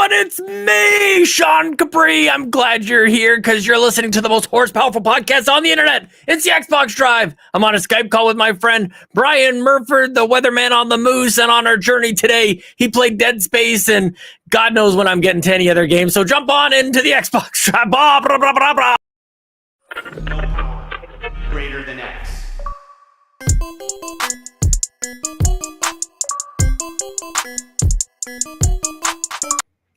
everyone, it's me, Sean Capri. I'm glad you're here because you're listening to the most horse-powerful podcast on the internet. It's the Xbox Drive. I'm on a Skype call with my friend Brian Murford, the weatherman on the moose, and on our journey today, he played Dead Space, and God knows when I'm getting to any other game, so jump on into the Xbox Drive. Blah, blah, blah, blah, blah. No power greater than X.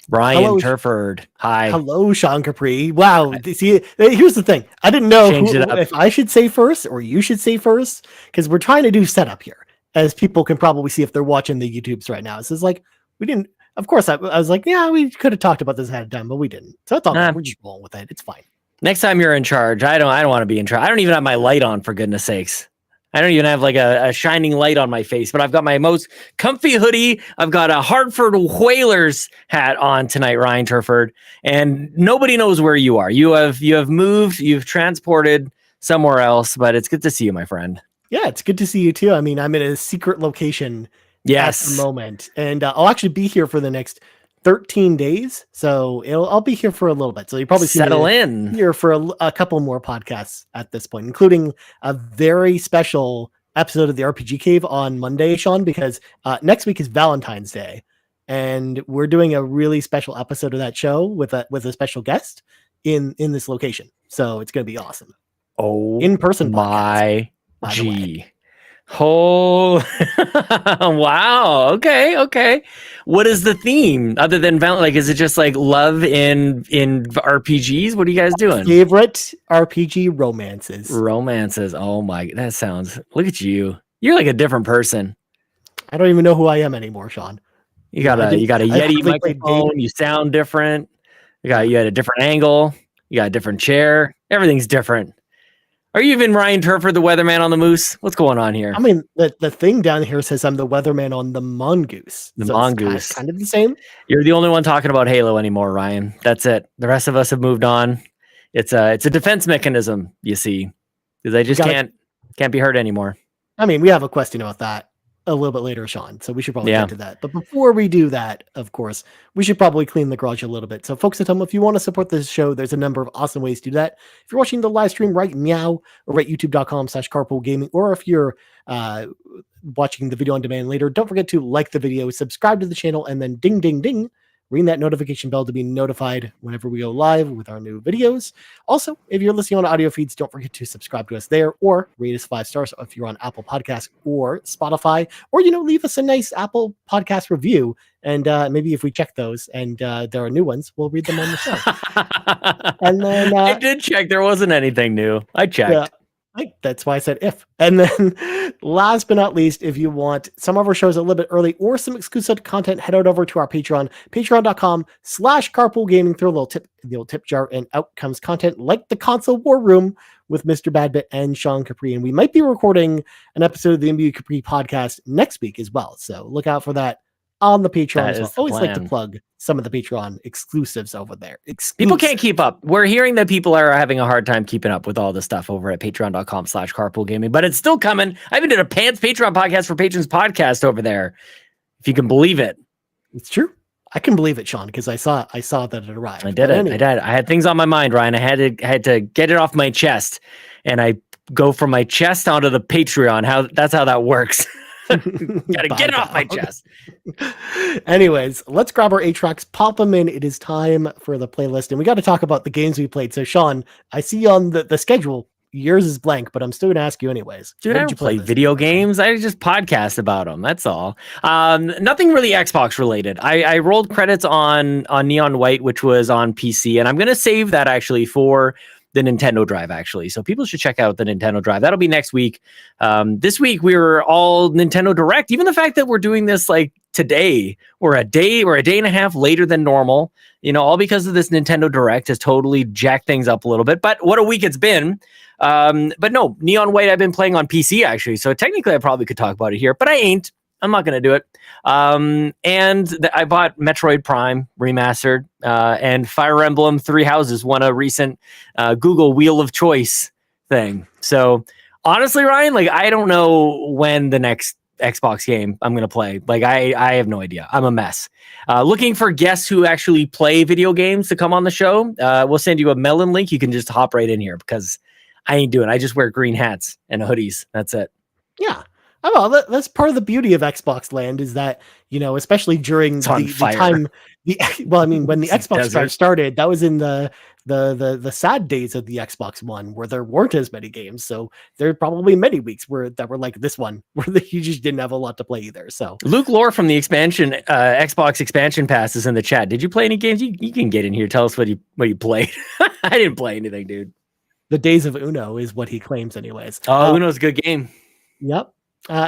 Brian Turford. Hi. Hello, Sean Capri. Wow. See, here's the thing. I didn't know if I should say first or you should say first, because we're trying to do setup here, as people can probably see if they're watching the YouTubes right now. So it's like, we didn't, of course, I was like, yeah, we could have talked about this ahead of time, but we didn't. So it's all good. We're just rolling with it. It's fine. Next time you're in charge, I don't want to be in charge. I don't even have my light on, for goodness sakes. I don't even have like a shining light on my face, but I've got my most comfy hoodie. I've got a Hartford Whalers hat on tonight, Ryan Turford, and nobody knows where you are. You have moved, you've transported somewhere else, but it's good to see you, my friend. Yeah, it's good to see you too. I mean, I'm in a secret location at the moment, and I'll actually be here for the next 13 days. So I'll be here for a little bit. So you probably settle in here for a couple more podcasts at this point, including a very special episode of the RPG Cave on Monday, Sean, because next week is Valentine's Day, and we're doing a really special episode of that show with a special guest in this location. So it's going to be awesome. Oh, in person. My G. Oh, wow. Okay. What is the theme other than like, is it just like love in RPGs? What are you guys doing? Favorite RPG romances. Oh my, that sounds, look at you. You're like a different person. I don't even know who I am anymore, Sean. You got a Yeti microphone. You sound different. You had a different angle. You got a different chair. Everything's different. Are you even Ryan Turford, the weatherman on the moose? What's going on here? I mean, the thing down here says I'm the weatherman on the mongoose. The mongoose. It's kind of the same. You're the only one talking about Halo anymore, Ryan. That's it. The rest of us have moved on. It's a defense mechanism, you see, because I just can't be hurt anymore. I mean, we have a question about that a little bit later, Sean, so we should probably get to that. But before we do that, of course, we should probably clean the garage a little bit. So folks at home, if you want to support this show, there's a number of awesome ways to do that. If you're watching the live stream right now, or at youtube.com/carpoolgaming, or if you're watching the video on demand later, don't forget to like the video, subscribe to the channel, and then ding, ding, ding, ring that notification bell to be notified whenever we go live with our new videos. Also, if you're listening on audio feeds, don't forget to subscribe to us there or rate us 5 stars if you're on Apple Podcasts or Spotify, or, leave us a nice Apple Podcast review. And maybe if we check those and there are new ones, we'll read them on the show. And then I did check. There wasn't anything new. I checked. That's why I said if. And then last but not least, if you want some of our shows a little bit early or some exclusive content, head over to our Patreon, patreon.com/carpoolgaming. Throw a little tip in the old tip jar, and out comes content like the console war room with Mr. Badbit and Sean Capri. And we might be recording an episode of the NBA Capri podcast next week as well. So look out for that on the Patreon. I always like to plug some of the Patreon exclusives over there. People can't keep up. We're hearing that people are having a hard time keeping up with all the stuff over at patreon.com/carpoolgaming, but it's still coming. I even did a Pants Patreon podcast for Patrons podcast over there, if you can believe it. It's true. I can believe it, Sean, because I saw that it arrived. I did. I had things on my mind, Ryan. I had to get it off my chest, and I go from my chest onto the Patreon. That's how that works. Gotta get it off my chest. Anyways, let's grab our 8 tracks, pop them in. It is time for the playlist, and we got to talk about the games we played. So, Sean, I see on the schedule, yours is blank, but I'm still gonna ask you anyways. Dude, I don't play video games. I just podcast about them. That's all. Nothing really Xbox related. I rolled credits on Neon White, which was on PC, and I'm gonna save that actually for the Nintendo Drive, actually. So people should check out the Nintendo Drive. That'll be next week. This week we were all Nintendo Direct. Even the fact that we're doing this like today, or a day and a half later than normal, all because of this Nintendo Direct has totally jacked things up a little bit. But what a week it's been. But no, Neon White I've been playing on PC actually. So technically I probably could talk about it here, but I ain't. I'm not going to do it. I bought Metroid Prime Remastered, and Fire Emblem Three Houses won a recent Google Wheel of Choice thing. So honestly, Ryan, like I don't know when the next Xbox game I'm gonna play. Like I have no idea. I'm a mess. Looking for guests who actually play video games to come on the show. We'll send you a melon link. You can just hop right in here because I ain't doing. I just wear green hats and hoodies. That's it. Yeah. Oh, well, that's part of the beauty of Xbox land is that, especially during It's on the fire. time, well, I mean, when the It's a Xbox desert. started, that was in the sad days of the Xbox One where there weren't as many games. So there are probably many weeks that were like this one where you just didn't have a lot to play either. So Luke Lore from the Xbox expansion pass is in the chat. Did you play any games? You can get in here. Tell us what you played. I didn't play anything, dude. the days of Uno is what he claims anyways. Oh, Uno's a good game. Yep.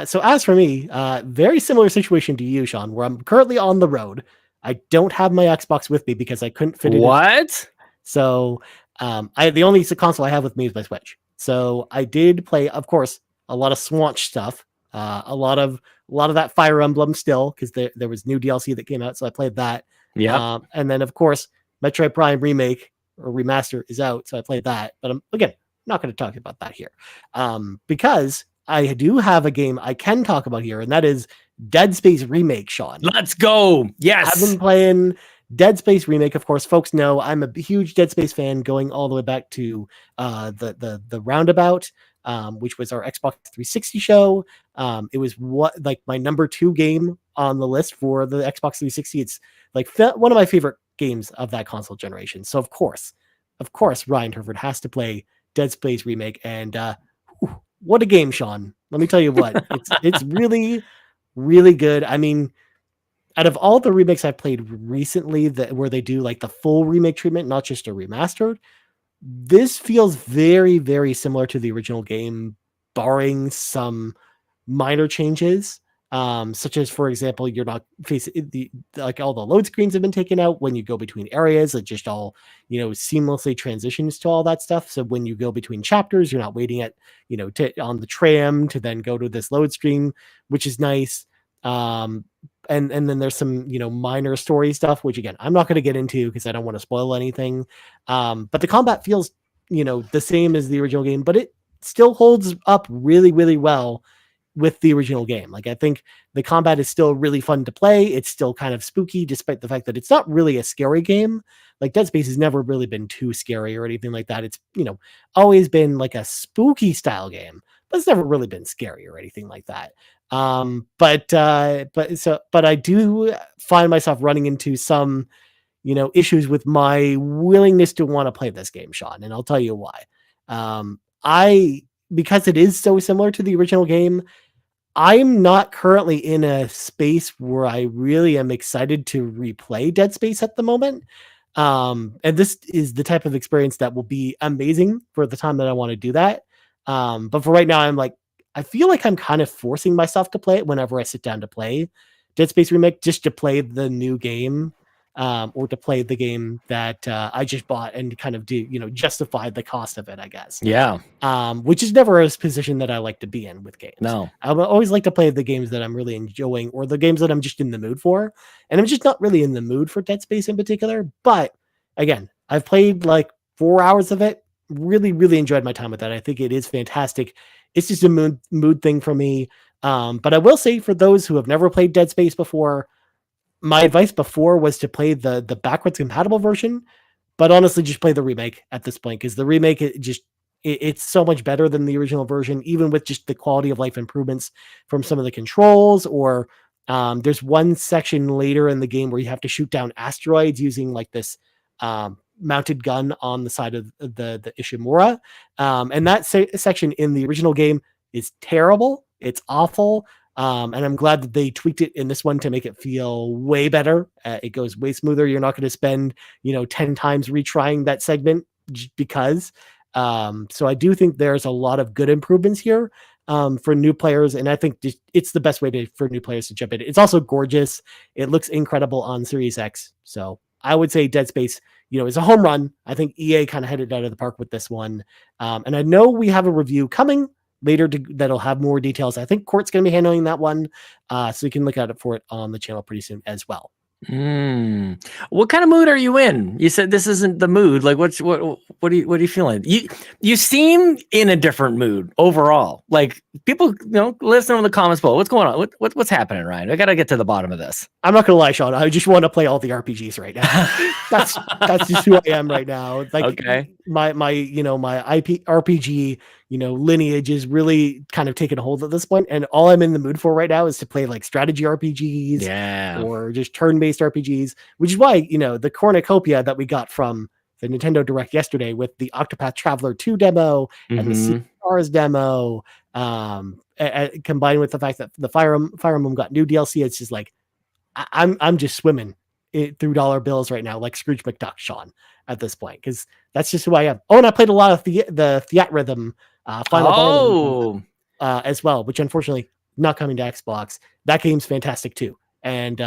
So as for me, very similar situation to you, Sean, where I'm currently on the road. I don't have my Xbox with me because I couldn't fit it. What? So the only console I have with me is my Switch. So I did play, of course, a lot of Swatch stuff, a lot of that Fire Emblem still, because there was new DLC that came out, so I played that. Yeah. And then of course, Metroid Prime Remake or Remaster is out, so I played that. But I'm not going to talk about that here, because I do have a game I can talk about here, and that is Dead Space Remake, Sean. Let's go. Yes. I've been playing Dead Space Remake. Of course, folks know I'm a huge Dead Space fan, going all the way back to the Roundabout, which was our Xbox 360 show. It was my number 2 game on the list for the Xbox 360. It's like one of my favorite games of that console generation. So of course, Ryan Herford has to play Dead Space Remake, and what a game, Sean. Let me tell you what, it's really, really good. I mean, out of all the remakes I've played recently where they do like the full remake treatment, not just a remastered, this feels very, very similar to the original game, barring some minor changes. Such as, for example, you're not facing all the load screens have been taken out when you go between areas. It just all, seamlessly transitions to all that stuff. So when you go between chapters, you're not waiting at, on the tram to then go to this load screen, which is nice. And then there's some, minor story stuff, which again, I'm not going to get into because I don't want to spoil anything. But the combat feels, the same as the original game, but it still holds up really, really well with the original game. Like, I think the combat is still really fun to play. It's still kind of spooky, despite the fact that it's not really a scary game. Like, Dead Space has never really been too scary or anything like that. It's, always been like a spooky style game, but it's never really been scary or anything like that. But I do find myself running into some, issues with my willingness to want to play this game, Sean, and I'll tell you why. Because it is so similar to the original game, I'm not currently in a space where I really am excited to replay Dead Space at the moment. And this is the type of experience that will be amazing for the time that I want to do that. But for right now, I feel like I'm kind of forcing myself to play it whenever I sit down to play Dead Space Remake, just to play the new game, or to play the game that I just bought and kind of do, justify the cost of it, I guess. Yeah. Which is never a position that I like to be in with games. No. I always like to play the games that I'm really enjoying, or the games that I'm just in the mood for. And I'm just not really in the mood for Dead Space in particular. But again, I've played like 4 hours of it. Really, really enjoyed my time with that. I think it is fantastic. It's just a mood thing for me. But I will say, for those who have never played Dead Space before, my advice before was to play the backwards compatible version, but honestly, just play the remake at this point, because the remake, it's so much better than the original version, even with just the quality of life improvements from some of the controls. Or there's one section later in the game where you have to shoot down asteroids using like this mounted gun on the side of the Ishimura. And that section in the original game is terrible. It's awful. And I'm glad that they tweaked it in this one to make it feel way better. It goes way smoother. You're not going to spend, 10 times retrying that segment just because. So I do think there's a lot of good improvements here for new players. And I think it's the best way for new players to jump in. It's also gorgeous. It looks incredible on Series X. So I would say Dead Space, is a home run. I think EA kind of headed out of the park with this one. And I know we have a review coming later that'll have more details. I think Court's going to be handling that one. So you can look out for it on the channel pretty soon as well. What kind of mood are you in? You said this isn't the mood. Like, what are you feeling? You seem in a different mood overall. Like, people, listen in the comments below. What's going on? What's happening, Ryan? I gotta get to the bottom of this. I'm not gonna lie, Sean. I just want to play all the RPGs right now. that's just who I am right now. Like, okay. my RPG lineage is really kind of taking a hold at this point, and all I'm in the mood for right now is to play like strategy RPGs, or just turn-based RPGs, which is why the cornucopia that we got from the Nintendo Direct yesterday with the Octopath Traveler 2 demo and the Sea Stars demo, combined with the fact that the Fire Emblem got new DLC, it's just like I'm just swimming through dollar bills right now, like Scrooge McDuck, Sean, at this point, because that's just who I am. Oh, and I played a lot of the Theatrhythm Final Ball as well, which unfortunately not coming to Xbox. That game's fantastic too, and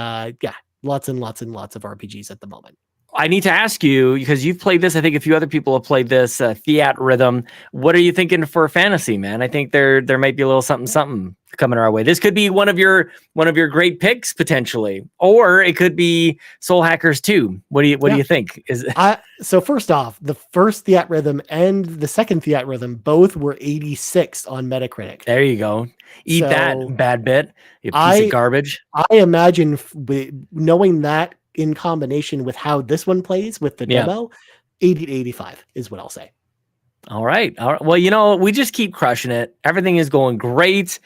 lots and lots and lots of RPGs at the moment. I need to ask you, because you've played this, I think a few other people have played this, Theatrhythm. What are you thinking for fantasy, man? I think there might be a little something coming our way. This could be one of your great picks potentially, or it could be Soul Hackers 2. What do you think? So first off, the first Theatrhythm and the second Theatrhythm both were 86 on Metacritic. There you go. Eat that, bad bit. You piece of garbage. I imagine knowing that in combination with how this one plays with the demo, 80 to 85 is what I'll say. All right. Well, we just keep crushing it. Everything is going great.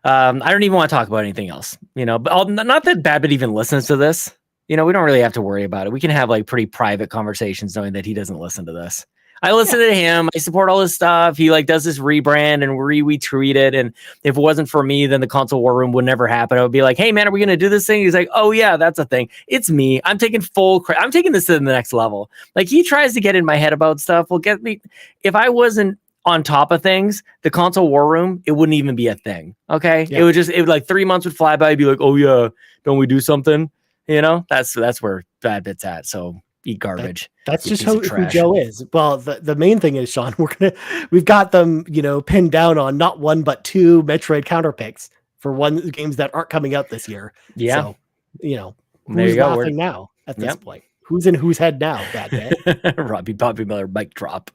I don't even want to talk about anything else, but not that Babbitt even listens to this. We don't really have to worry about it. We can have like pretty private conversations knowing that he doesn't listen to this. I listen to him. I support all his stuff. He like does this rebrand and we tweet it. And if it wasn't for me, then the console war room would never happen. I would be like, hey man, are we going to do this thing? He's like, oh yeah, that's a thing. It's me. I'm taking full credit. I'm taking this to the next level. Like he tries to get in my head about stuff. Well, get me. If I wasn't on top of things, the console war room, it wouldn't even be a thing. Okay. Yeah. It would like 3 months would fly by. I'd be like, oh yeah, don't we do something? That's where Bad Bit's at. So eat garbage. That's just who Joe is. Well, the main thing is, Sean, we've got them, pinned down on not one but two Metroid counter picks for games that aren't coming out this year. Yeah. So, who's laughing now at this point? Who's in whose head now? Bad Bit. Robby Bobby Miller mic drop.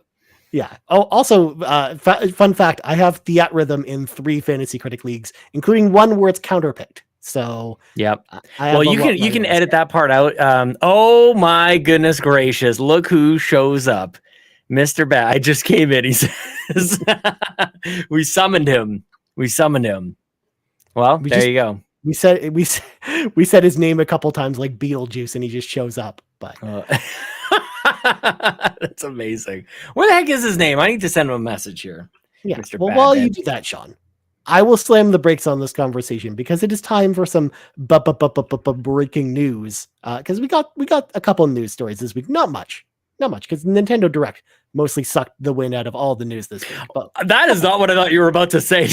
Yeah. Oh, also, fun fact: I have Theatrhythm in 3 fantasy critic leagues, including one where it's counterpicked. So, yep. Well, you can edit that part out. Oh my goodness gracious! Look who shows up, Mr. Bat. I just came in. He says, "We summoned him. Well, there you go. We said his name a couple times, like Beetlejuice, and he just shows up. But that's amazing. Where the heck is his name? I need to send him a message here. Yeah. Mr. Well, while you do that, Sean, I will slam the brakes on this conversation because it is time for some breaking news. Because we got a couple of news stories this week. Not much, because Nintendo Direct mostly sucked the wind out of all the news this week. But that is not what I thought you were about to say.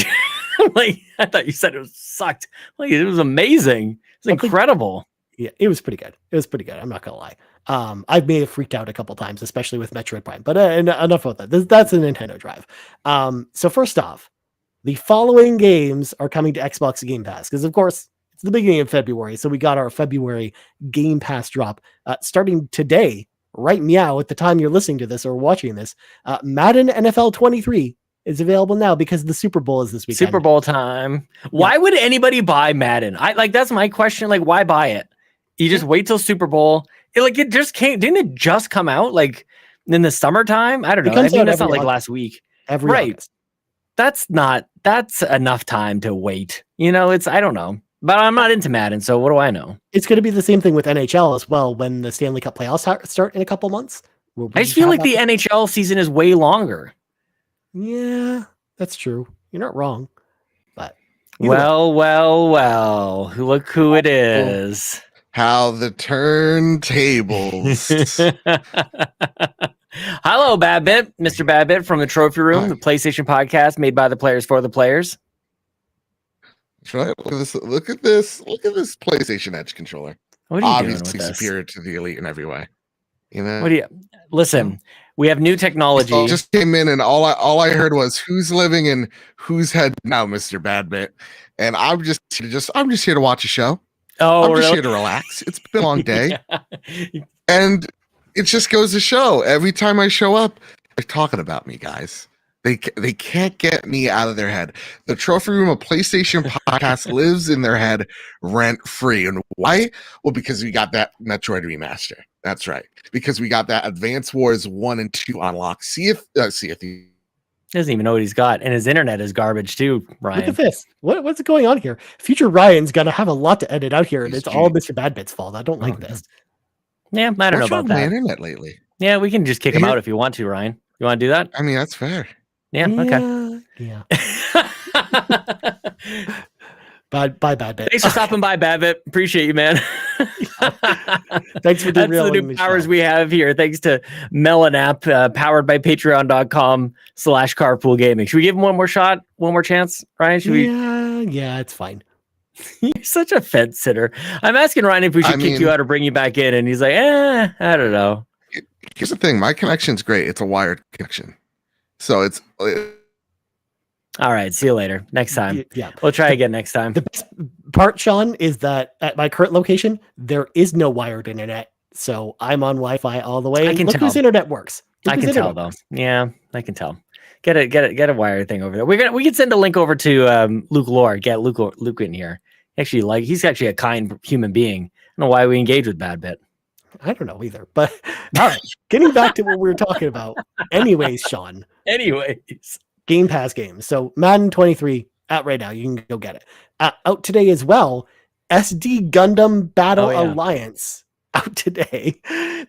Like I thought you said it was sucked. Like it was amazing. It's incredible. Yeah, it was pretty good. I'm not gonna lie. I may have freaked out a couple times, especially with Metroid Prime. But enough of that. That's a Nintendo Drive. So first off, the following games are coming to Xbox Game Pass because, of course, it's the beginning of February. So we got our February Game Pass drop starting today, right meow, at the time you're listening to this or watching this. Madden NFL 23 is available now because the Super Bowl is this weekend. Super Bowl time. Why would anybody buy Madden? That's my question. Like, why buy it? You just wait till Super Bowl. It just came. Didn't it just come out like in the summertime? I don't know. I mean, that's not like last week. Right. August. That's enough time to wait. I don't know. But I'm not into Madden, so what do I know? It's going to be the same thing with NHL as well when the Stanley Cup playoffs start in a couple months. I just feel like the NHL season is way longer. Yeah, that's true. You're not wrong. But well, look who it is. How the turntables. Hello, Babbitt, Mr. Babbitt from the Trophy Room, the PlayStation podcast made by the players for the players. Right. Look at this PlayStation Edge controller. What are you Obviously doing with superior to the Elite in every way. Listen? We have new technology. I just came in and all I heard was who's living in whose head now, Mr. Badbit. And I'm just here to watch a show. Oh, I'm just really? here to relax. It's been a long day. Yeah. And it just goes to show every time I show up, they're talking about me, guys. They can't get me out of their head. The Trophy Room of PlayStation podcast lives in their head rent free. And why? Well, because we got that Metroid remaster. That's right. Because we got that Advance Wars 1 and 2 unlock. See if He doesn't even know what he's got, and his internet is garbage too, Ryan. Look at this. What's going on here? Future Ryan's gonna have a lot to edit out here, and He's it's all cheating. Mr. Badbit's fault. I don't like this. Yeah, I don't know What's wrong about with my that. internet lately? Yeah, we can just kick him Here- out if you want to, Ryan. You want to do that? I mean, that's fair. Yeah. Okay. Yeah. Bye, Badbit. Thanks for stopping by, Babbitt. Appreciate you, man. Thanks for That's the derailing new the powers show. we have here. Thanks to Melon app, powered by patreon.com/carpool gaming. Should we give him one more shot? One more chance, Ryan? Should we? Yeah, it's fine. You're such a fence sitter. I'm asking Ryan if we should kick you out or bring you back in, and he's like, I don't know. Here's the thing. My connection's great. It's a wired connection. So it's All right, see you later. Next time. Yeah. We'll try again next time. The best part, Sean, is that at my current location, there is no wired internet. So I'm on Wi-Fi all the way. I can Look tell. whose internet works. Look I whose can tell internet though. works. Yeah, I can tell. Get a wire thing over there. We can send a link over to Luke Lore. Get Luke in here. Actually, he's actually a kind human being. I don't know why we engage with Badbit. I don't know either. But all right, getting back to what we were talking about. Anyways, Sean, Anyways, Game Pass games. So Madden 23 out right now. You can go get it. Out today as well. SD Gundam Battle Alliance out today.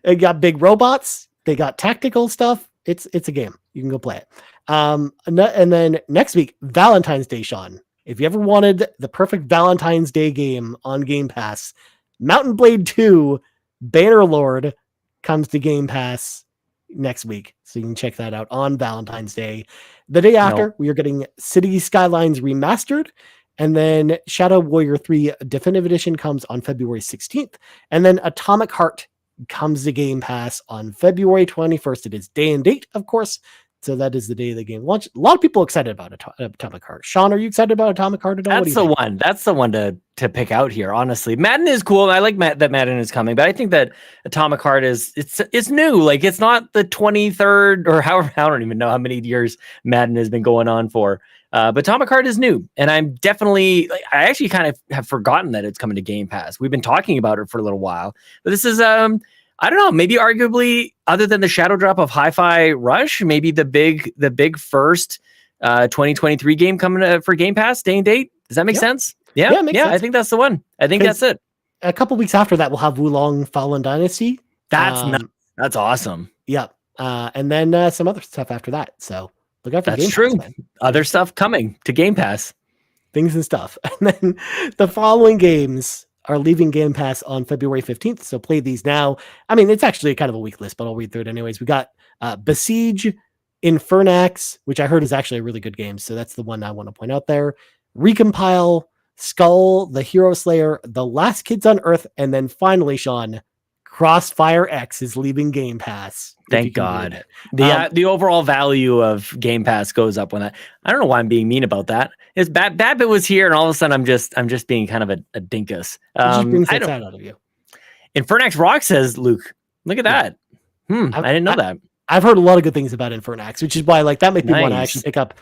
They got big robots. They got tactical stuff. It's a game. You can go play it. And then next week, Valentine's Day, Sean. If you ever wanted the perfect Valentine's Day game on Game Pass, Mountain Blade 2 Bannerlord comes to Game Pass next week. So you can check that out on Valentine's Day. The day after, we are getting City Skylines Remastered. And then Shadow Warrior 3 Definitive Edition comes on February 16th. And then Atomic Heart comes to Game Pass on February 21st. It is day and date, of course. So that is the day of the game launch. A lot of people excited about Atomic Heart. Sean, are you excited about Atomic Heart at all? that's the one. That's the one to pick out here. Honestly, Madden is cool. I like that Madden is coming, but I think that Atomic Heart it's new. Like it's not the 23rd or however. I don't even know how many years Madden has been going on for. But Atomic Heart is new, and I'm definitely. I actually kind of have forgotten that it's coming to Game Pass. We've been talking about it for a little while, but this is I don't know, maybe arguably other than the shadow drop of Hi-Fi Rush, maybe the big first 2023 game coming for Game Pass, day and date. Does that make sense? Yeah, it makes sense. I think that's the one. I think that's it. A couple weeks after that, we'll have Wulong Fallen Dynasty. That's awesome. Yep. And then some other stuff after that. So look out for That's Game true. Pass, man. Other stuff coming to Game Pass. Things and stuff. And then the following games are leaving Game Pass on February 15th. So play these now. I mean, it's actually kind of a weak list, but I'll read through it anyways. We got Besiege, Infernax, which I heard is actually a really good game. So that's the one I want to point out there. Recompile, Skull, The Hero Slayer, The Last Kids on Earth, and then finally, Sean, Crossfire X is leaving Game Pass. Thank God. The overall value of Game Pass goes up when that. I don't know why I'm being mean about that. It's Babbitt was here, and all of a sudden I'm just being kind of a dinkus. Just brings that side out of you. Infernax Rock says, Luke, look at that. I didn't know that. I've heard a lot of good things about Infernax, which is why that make me want to Nice. actually pick up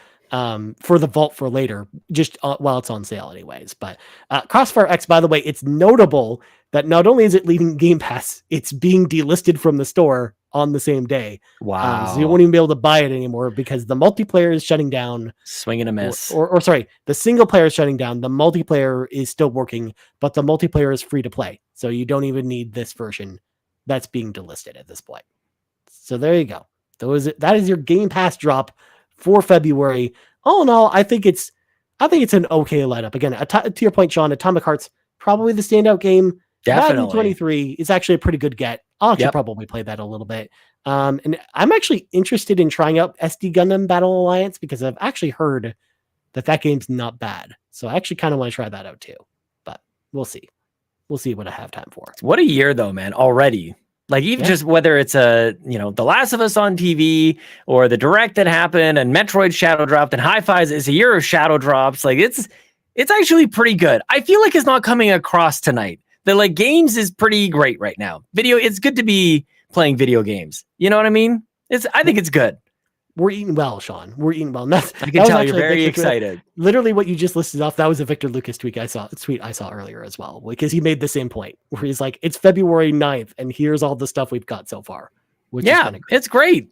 for the vault for later, just while it's on sale anyways. But Crossfire X, by the way, it's notable that not only is it leaving Game Pass, it's being delisted from the store on the same day. Wow. So you won't even be able to buy it anymore because the multiplayer is shutting down. Swing and a miss. Or sorry, the single player is shutting down. The multiplayer is still working, but the multiplayer is free to play. So you don't even need this version that's being delisted at this point. So there you go. That is your Game Pass drop for February. All in all, I think it's an okay lineup. Again, to your point, Sean, Atomic Heart's probably the standout game. Definitely. Madden 23 is actually a pretty good get. I'll actually probably play that a little bit. And I'm actually interested in trying out SD Gundam Battle Alliance because I've actually heard that game's not bad. So I actually kind of want to try that out too. But we'll see. We'll see what I have time for. What a year though, man, already. Like even just whether it's The Last of Us on TV or the direct that happened and Metroid Shadow dropped and Hi-Fi's is a year of shadow drops. Like it's actually pretty good. I feel like it's not coming across tonight. The like games is pretty great right now. It's good to be playing video games. You know what I mean? I think it's good. We're eating well, Sean. We're eating well. I can tell you're very excited. Literally, what you just listed off, that was a Victor Lucas tweet I saw earlier as well, because he made the same point where he's like, "It's February 9th, and here's all the stuff we've got so far." Which is great. It's great.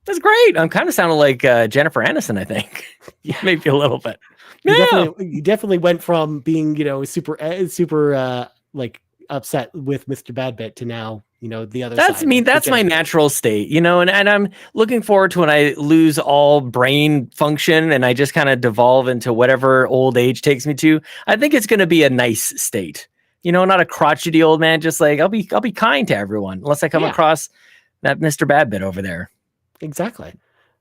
That's great. I'm kind of sounding like Jennifer Aniston, I think. Yeah, maybe a little bit. You definitely went from being, super like upset with Mr. Badbit to now, the other that's side. Me. That's my natural state, and I'm looking forward to when I lose all brain function and I just kind of devolve into whatever old age takes me to. I think it's going to be a nice state, not a crotchety old man. Just like I'll be kind to everyone unless I come across that Mr. Badbit over there. Exactly.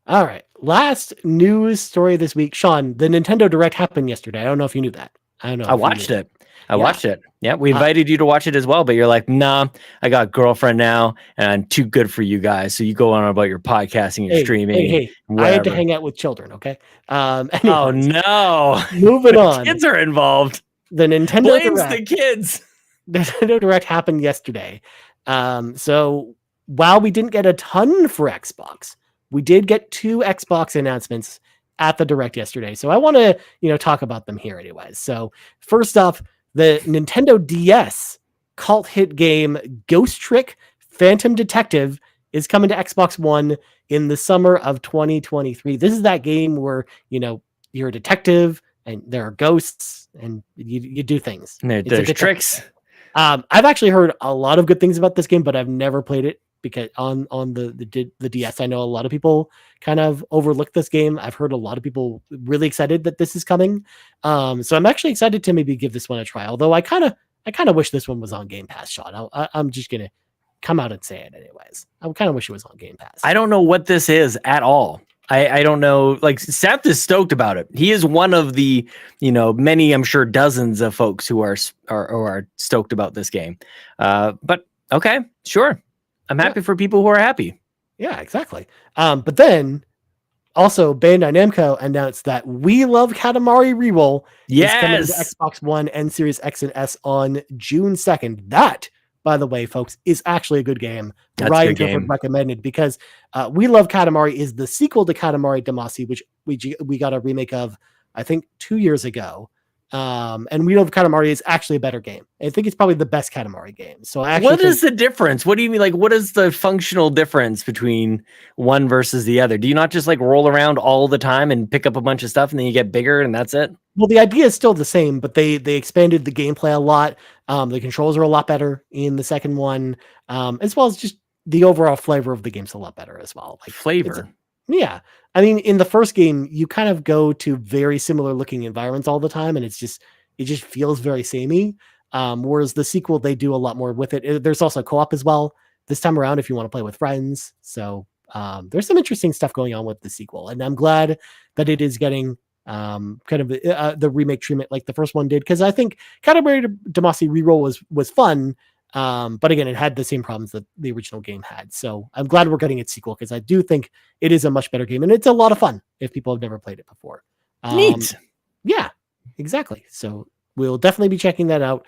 All right. Last news story this week. Sean, the Nintendo Direct happened yesterday. I don't know if you knew that. I don't know. I watched it. Watched it. Yeah, we invited you to watch it as well, but you're like, nah, I got a girlfriend now, and I'm too good for you guys. So you go on about your podcasting and streaming. Hey, I had to hang out with children, okay? Anyways, oh, no. Moving on. Kids are involved. The Nintendo Blames Direct. The kids. The Nintendo Direct happened yesterday. So while we didn't get a ton for Xbox, we did get 2 Xbox announcements at the Direct yesterday. So I want to, talk about them here anyways. So first off, the Nintendo DS cult hit game Ghost Trick Phantom Detective is coming to Xbox One in the summer of 2023. This is that game where, you're a detective and there are ghosts and you do things. There's tricks. I've actually heard a lot of good things about this game, but I've never played it because on the DS, I know a lot of people kind of overlooked this game. I've heard a lot of people really excited that this is coming. So I'm actually excited to maybe give this one a try. Although I kind of wish this one was on Game Pass, Sean. I'm just gonna come out and say it anyways. I kind of wish it was on Game Pass. I don't know what this is at all. I don't know. Like Seth is stoked about it. He is one of the many, I'm sure, dozens of folks who are stoked about this game. But okay, sure. I'm happy for people who are happy. Yeah, exactly. But then also Bandai Namco announced that We Love Katamari Reroll is coming to Xbox One and Series X and S on June 2nd. That, by the way, folks, is actually a good game. Ryan Gilbert recommended because We Love Katamari is the sequel to Katamari Damacy, which we got a remake of, I think, 2 years ago. And We Love Katamari is actually a better game. I think it's probably the best Katamari game. So what is the difference? What do you mean? Like, what is the functional difference between one versus the other? Do you not just like roll around all the time and pick up a bunch of stuff and then you get bigger and that's it? Well, the idea is still the same, but they expanded the gameplay a lot. The controls are a lot better in the second one, as well as just the overall flavor of the game's a lot better as well. Like flavor. Yeah. I mean, in the first game, you kind of go to very similar looking environments all the time, and it just feels very samey. Whereas the sequel, they do a lot more with it. There's also co-op as well this time around if you want to play with friends. So there's some interesting stuff going on with the sequel, and I'm glad that it is getting kind of the remake treatment like the first one did, because I think Katamari Damacy Reroll was fun. But again, it had the same problems that the original game had. So I'm glad we're getting its sequel because I do think it is a much better game and it's a lot of fun if people have never played it before. Neat. Yeah, exactly. So we'll definitely be checking that out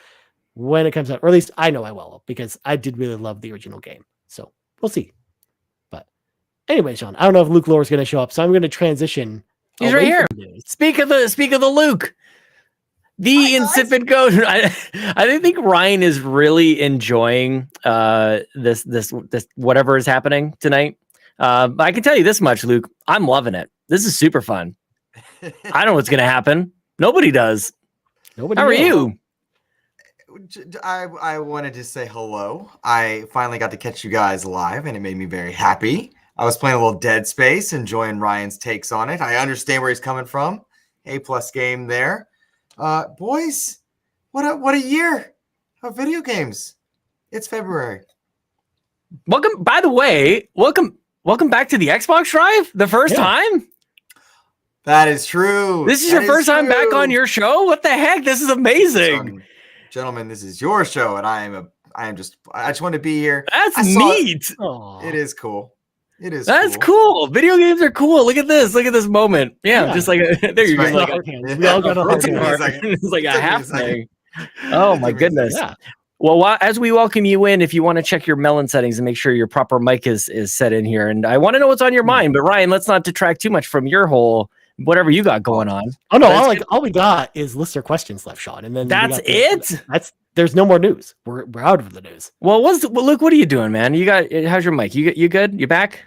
when it comes out, or at least I know I will, because I did really love the original game. So we'll see. But anyway, Sean, I don't know if Luke Lore is going to show up, so I'm going to transition. He's right here. Speak of the Luke. The insipid goat. I think Ryan is really enjoying this whatever is happening tonight. I can tell you this much, Luke. I'm loving it. This is super fun. I don't know what's gonna happen. Nobody does. Nobody. How are you? I wanted to say hello. I finally got to catch you guys live, and it made me very happy. I was playing a little Dead Space, enjoying Ryan's takes on it. I understand where he's coming from. A+ game there. Boys, what a year of video games. It's February. Welcome, by the way, welcome back to the Xbox Drive, the first time. That is true. This is your first time back on your show? What the heck? This is amazing. Gentlemen, this is your show, and I just want to be here. That's neat. It is cool. That's cool. Video games are cool. Look at this. Look at this moment. Yeah. Just like there you go. We all got a hug. It's like a half thing. Oh my goodness. Yeah. Well, as we welcome you in, if you want to check your Melon settings and make sure your proper mic is set in here, and I want to know what's on your mind. But Ryan, let's not detract too much from your whole whatever you got going on. Oh no, all we got is listener questions left, Sean, and then That's it. There's no more news. We're out of the news. Well, Luke, what are you doing, man? How's your mic? You good? You back?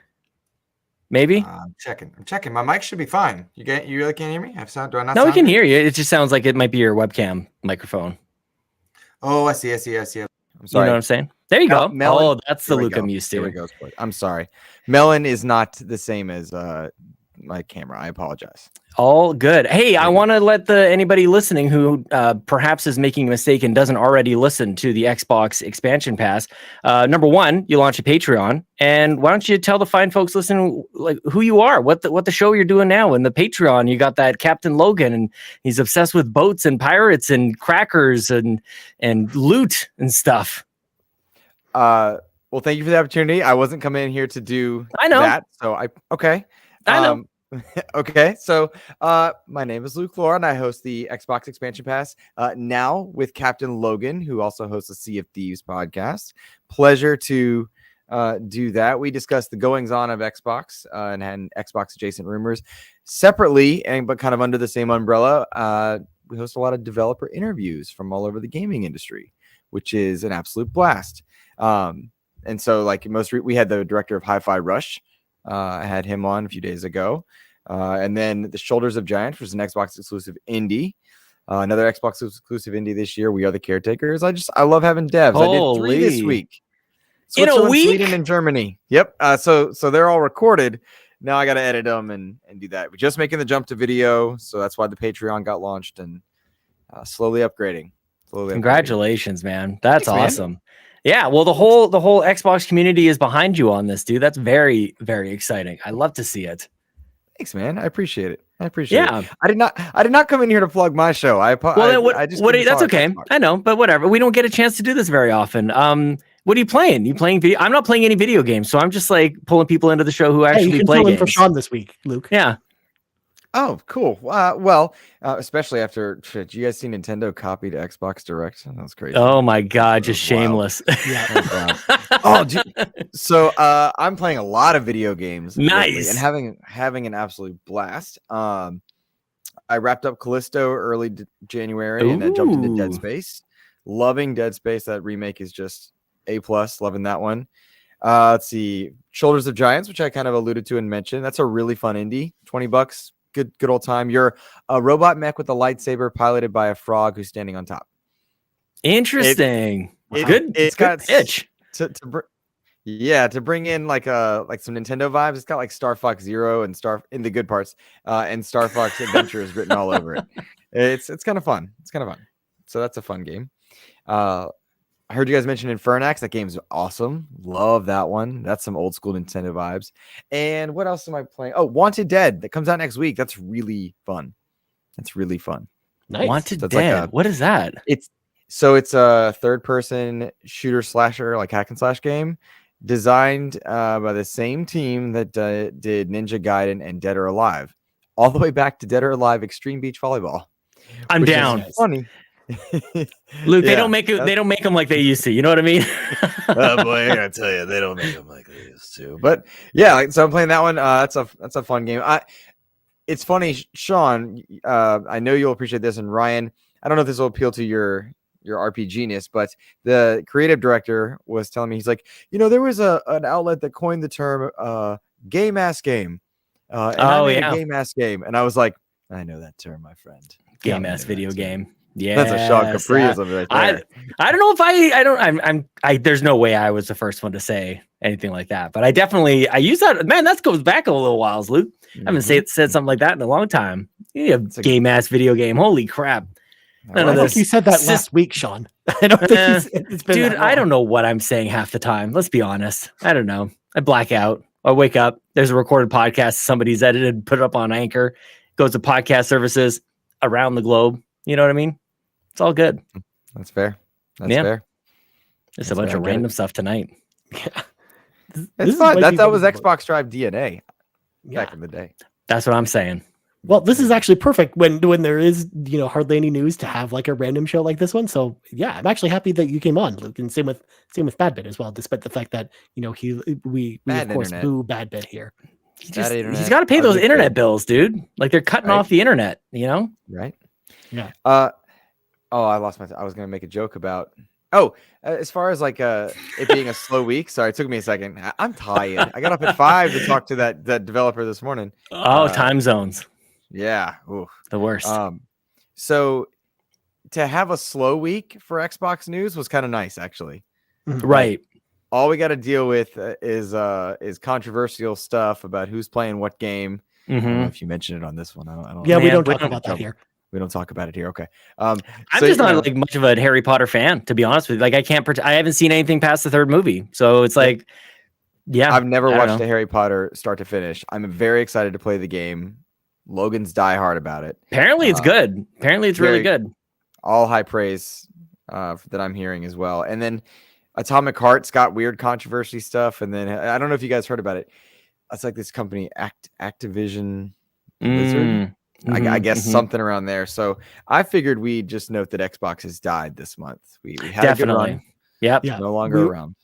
Maybe. I'm checking. My mic should be fine. You really can't hear me? Do I not? No, we sound can good? hear you. It just sounds like it might be your webcam microphone. Oh, I see. I'm You sorry. know what I'm saying? There you go. Melon- that's the Here we Luke go. I'm used Here we to. go. I'm sorry. Melon is not the same as my camera. I apologize. All good. Hey, I want to let anybody listening who perhaps is making a mistake and doesn't already listen to the Xbox expansion pass. Number one, you launch a Patreon, and why don't you tell the fine folks listening like who you are, what the show you're doing now, and the Patreon. You got that Captain Logan, and he's obsessed with boats and pirates and crackers and loot and stuff. Well, thank you for the opportunity. I wasn't coming in here to do I know. that, so okay. I know. Okay, so my name is Luke Lore, and I host the Xbox Expansion Pass now with Captain Logan, who also hosts the Sea of Thieves podcast. Pleasure to do that. We discuss the goings on of Xbox and Xbox adjacent rumors separately, but kind of under the same umbrella. We host a lot of developer interviews from all over the gaming industry, which is an absolute blast. And so, like we had the director of Hi-Fi Rush. I had him on a few days ago. And then The Shoulders of Giants, which is an Xbox exclusive indie. Another Xbox exclusive indie this year. We Are the Caretakers. I love having devs. I did 3 this week. In a week? Sweden, and Germany. Yep. So they're all recorded. Now I got to edit them and do that. We're just making the jump to video. So that's why the Patreon got launched and slowly upgrading. Congratulations, man. That's Thanks, man. awesome. Yeah, well, the whole Xbox community is behind you on this, dude. That's very, very exciting. I love to see it. Thanks, man. I appreciate it. Yeah. it. I did not come in here to plug my show. That's okay. I know, but whatever. We don't get a chance to do this very often. What are you playing? You playing video? I'm not playing any video games, so I'm just like pulling people into the show who actually you can play fill in games. for Sean this week, Luke. Yeah. Oh, cool. Especially after did you guys see Nintendo copied Xbox Direct? That was crazy. Oh my God, just shameless. So I'm playing a lot of video games. Nice. And having an absolute blast. I wrapped up Callisto early January and then jumped into Dead Space. Loving Dead Space. That remake is just A+. Loving that one. Let's see. Shoulders of Giants, which I kind of alluded to and mentioned. That's a really fun indie. $20. Good old time. You're a robot mech with a lightsaber piloted by a frog who's standing on top. Interesting. It's good pitch. To bring in like some Nintendo vibes. It's got like Star Fox Zero and in the good parts, and Star Fox Adventure is written all over it. It's kind of fun. So that's a fun game. I heard you guys mention Infernax. That game's awesome. Love that one. That's some old school Nintendo vibes. And what else am I playing? Oh, Wanted Dead. That comes out next week. That's really fun. Nice. Wanted so Dead. What is that? It's a third-person shooter slasher, like hack and slash game, designed by the same team that did Ninja Gaiden and Dead or Alive, all the way back to Dead or Alive Extreme Beach Volleyball. I'm down. Funny. Luke, they don't make them like they used to. You know what I mean? Oh boy, I gotta tell you, they don't make them like they used to. But yeah, so I'm playing that one. That's a fun game. It's funny, Sean. I know you'll appreciate this, and Ryan. I don't know if this will appeal to your RPG-ness, but the creative director was telling me, he's like, there was an outlet that coined the term game ass game. Game ass game, and I was like, I know that term, my friend. Game ass video game. Yeah, that's a Sean Capriism right there. I don't know if I there's no way I was the first one to say anything like that, but I use that. Man, that goes back a little while, Luke. I haven't said something like that in a long time. Game ass video game. Holy crap. I think you said that last week, Sean. I don't think it's been dude, I don't know what I'm saying half the time. Let's be honest. I don't know. I black out. I wake up. There's a recorded podcast. Somebody's edited, put it up on Anchor. Goes to podcast services around the globe. You know what I mean? It's all good. That's fair. That's fair. Just a bunch of random stuff tonight. Yeah. It's fine. That was Xbox Drive DNA back in the day. That's what I'm saying. Well, this is actually perfect when there is, hardly any news to have like a random show like this one. So yeah, I'm actually happy that you came on, Luke, and same with Badbit as well, despite the fact that, we Bad of course internet. boo Badbit here. He's internet, got to pay those ugly internet kid. bills, dude. Like they're cutting Right. off the internet, Right? Yeah. Oh, I lost I was gonna make a joke about. As far as like it being a slow week. Sorry, it took me a second. I'm tired. I got up at 5 to talk to that developer this morning. Oh, time zones. Yeah. Ooh. The worst. So to have a slow week for Xbox news was kind of nice, actually. Right. All we got to deal with is controversial stuff about who's playing what game. I don't know if you mentioned it on this one. I don't. Yeah, we Man, don't we talk don't about that here. We don't talk about it here. Okay. I'm just not like much of a Harry Potter fan, to be honest with you. Like I haven't seen anything past the third movie. So it's like, yeah. I've never I don't watched know. a Harry Potter start to finish. I'm very excited to play the game. Logan's diehard about it. Apparently it's good. Apparently it's really good. All high praise that I'm hearing as well. And then Atomic Heart's got weird controversy stuff. And then I don't know if you guys heard about it. It's like this company, Activision Blizzard. I guess something around there. So I figured we'd just note that Xbox has died this month. We had a good run. Yep. Yeah. No longer around.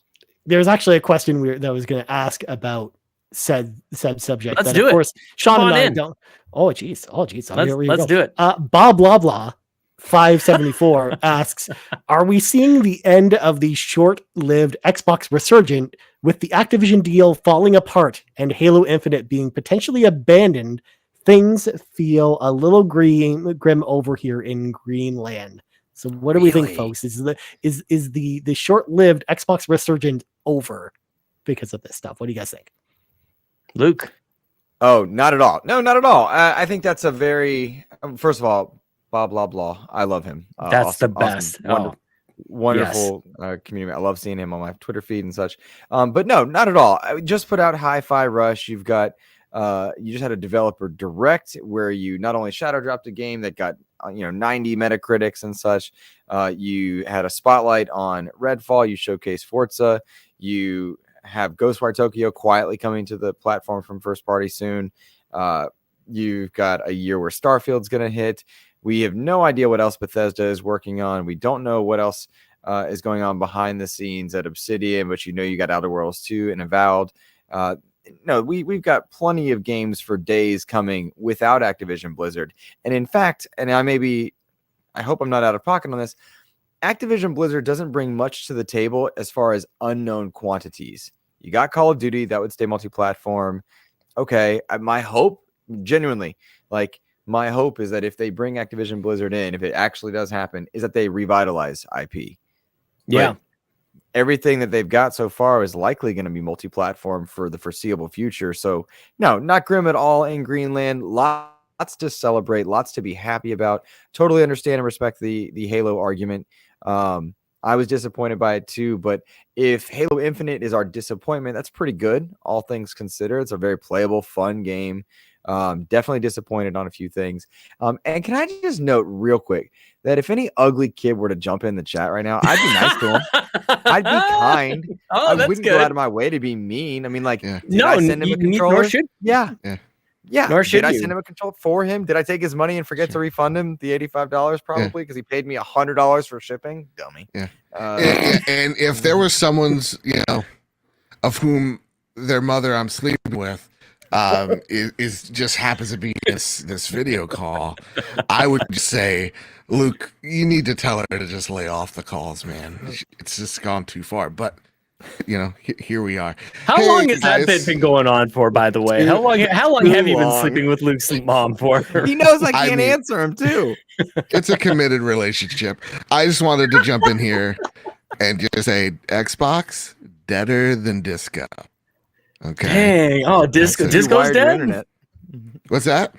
There's actually a question that I was going to ask about said subject. Let's that, do of it. course, Sean Come and on I in. don't. Oh, geez. Let's do it. Bob blah blah 574 asks, are we seeing the end of the short-lived Xbox resurgent with the Activision deal falling apart and Halo Infinite being potentially abandoned? Things feel a little grim over here in Greenland. So what do we think, folks? Is the short-lived Xbox resurgent over because of this stuff? What do you guys think? Luke. Oh, not at all. No, not at all. I think that's a very first of all, blah blah blah. I love him. That's the best. Wonderful community. I love seeing him on my Twitter feed and such. But no, not at all. I just put out Hi-Fi Rush. You've got you just had a developer direct where you not only shadow dropped a game that got 90 Metacritics and such. You had a spotlight on Redfall. You showcased Forza. You have Ghostwire Tokyo quietly coming to the platform from first party soon. You've got a year where Starfield's going to hit. We have no idea what else Bethesda is working on. We don't know what else is going on behind the scenes at Obsidian, but you got Outer Worlds 2 and Avowed. No, we've got plenty of games for days coming without Activision Blizzard. And in fact, and I hope I'm not out of pocket on this, Activision Blizzard doesn't bring much to the table as far as unknown quantities. You got Call of Duty, that would stay multi-platform. Okay, my hope, genuinely, my hope is that if they bring Activision Blizzard in, if it actually does happen, is that they revitalize IP. Yeah. But everything that they've got so far is likely going to be multi-platform for the foreseeable future. So no, not grim at all in Greenland. Lots to celebrate, lots to be happy about. Totally understand and respect the Halo argument. I was disappointed by it too, but if Halo Infinite is our disappointment, that's pretty good. All things considered, it's a very playable, fun game. Definitely disappointed on a few things. And can I just note real quick that if any ugly kid were to jump in the chat right now, I'd be nice to him. I'd be kind. I wouldn't go out of my way to be mean. I mean, did I send him a controller? Nor should. Yeah. Nor should Did I you. send him a controller for him? Did I take his money and forget to refund him the $85 probably because he paid me $100 for shipping? Dummy. Yeah. And if there was someone's, of whom their mother I'm sleeping with, is just happens to be this video call, I would just say, Luke, you need to tell her to just lay off the calls, man. It's just gone too far. But here we are. How long has that bit been going on for, by the way? How long have you been sleeping with Luke's mom for? He knows I can't answer him too. It's a committed relationship. I just wanted to jump in here and just say Xbox deader than disco. Okay. Dang. Oh, disco's dead? Internet. What's that?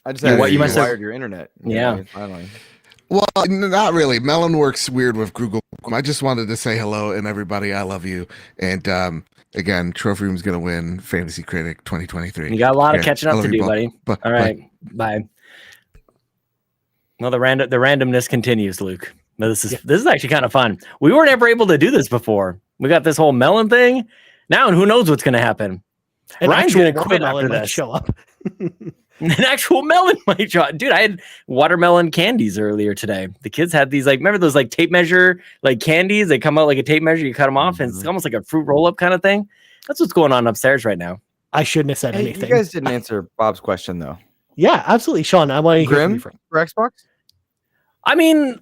I just said you must have wired your internet. Yeah. Finally. Well, not really. Melon works weird with Google. I just wanted to say hello and everybody. I love you. And again, Trophy Room's gonna win Fantasy Critic 2023. You got a lot of catching up to do, buddy. Bye. All right. Bye. Well, the randomness continues, Luke. But this is actually kind of fun. We weren't ever able to do this before. We got this whole melon thing now, and who knows what's going to happen. An Ryan's actual going to quit watermelon after might this. show up. An actual melon might drop. Dude, I had watermelon candies earlier today. The kids had these, like, remember those like tape measure like candies? They come out like a tape measure, you cut them off, and it's almost like a fruit roll up kind of thing. That's what's going on upstairs right now. I shouldn't have said Hey, anything. you guys didn't answer Bob's question though. Yeah, absolutely, Sean. I want to hear from you Grim first. for Xbox? I mean,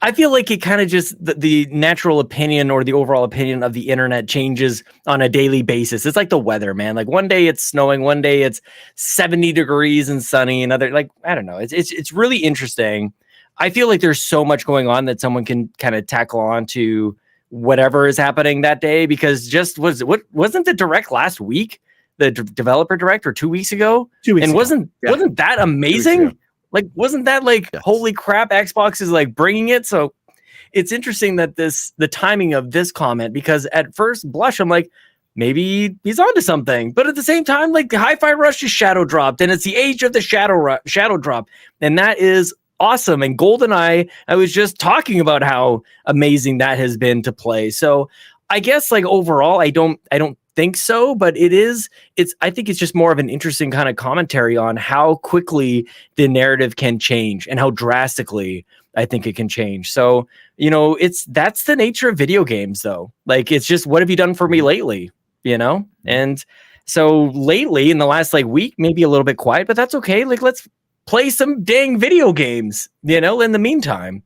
I feel like it kind of just the natural opinion or the overall opinion of the internet changes on a daily basis. It's like the weather, man. Like one day it's snowing, one day it's 70 degrees and sunny, another, like, I don't know. It's really interesting. I feel like there's so much going on that someone can kind of tackle on to whatever is happening that day, because just wasn't the direct last week, the developer direct, or 2 weeks ago? 2 weeks and ago. wasn't that amazing? Like, wasn't that like, holy crap, Xbox is like bringing it? So it's interesting that the timing of this comment, because at first blush, I'm like, maybe he's onto something. But at the same time, like, Hi-Fi Rush is shadow dropped, and it's the age of the shadow drop. And that is awesome. And GoldenEye, I was just talking about how amazing that has been to play. So I guess, like, overall, I don't think so, but I think it's just more of an interesting kind of commentary on how quickly the narrative can change and how drastically I think it can change. So, that's the nature of video games, though. Like, it's just, what have you done for me lately? And so lately, in the last like week, maybe a little bit quiet, but that's okay. Like, let's play some dang video games, in the meantime.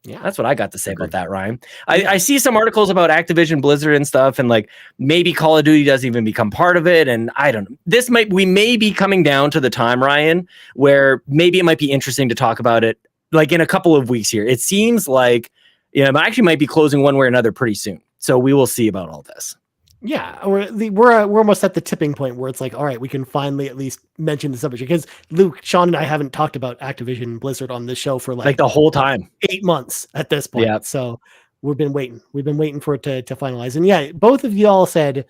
Yeah, that's what I got to say about that, Ryan. I see some articles about Activision Blizzard and stuff, and like maybe Call of Duty doesn't even become part of it. And I don't know. We may be coming down to the time, Ryan, where maybe it might be interesting to talk about it like in a couple of weeks here. It seems like it actually might be closing one way or another pretty soon. So we will see about all this. Yeah, we're almost at the tipping point where it's like, all right, we can finally at least mention the subject, because Luke, Sean, and I haven't talked about Activision Blizzard on this show for like the whole time, 8 months at this point. Yeah. So we've been waiting for it to finalize. And yeah, both of you all said,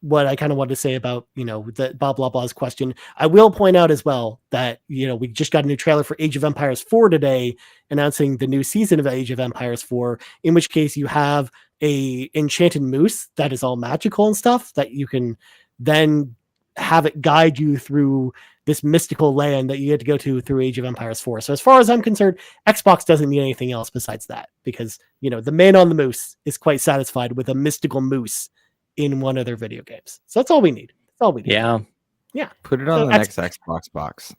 what I kind of wanted to say about, the Bob Blah's question. I will point out as well that, we just got a new trailer for Age of Empires 4 today, announcing the new season of Age of Empires 4, in which case you have a enchanted moose that is all magical and stuff that you can then have it guide you through this mystical land that you get to go to through Age of Empires 4. So as far as I'm concerned, Xbox doesn't need anything else besides that, because, the man on the moose is quite satisfied with a mystical moose in one of their video games. So that's all we need. That's all we need. Yeah. Yeah. Put it on the next Xbox box.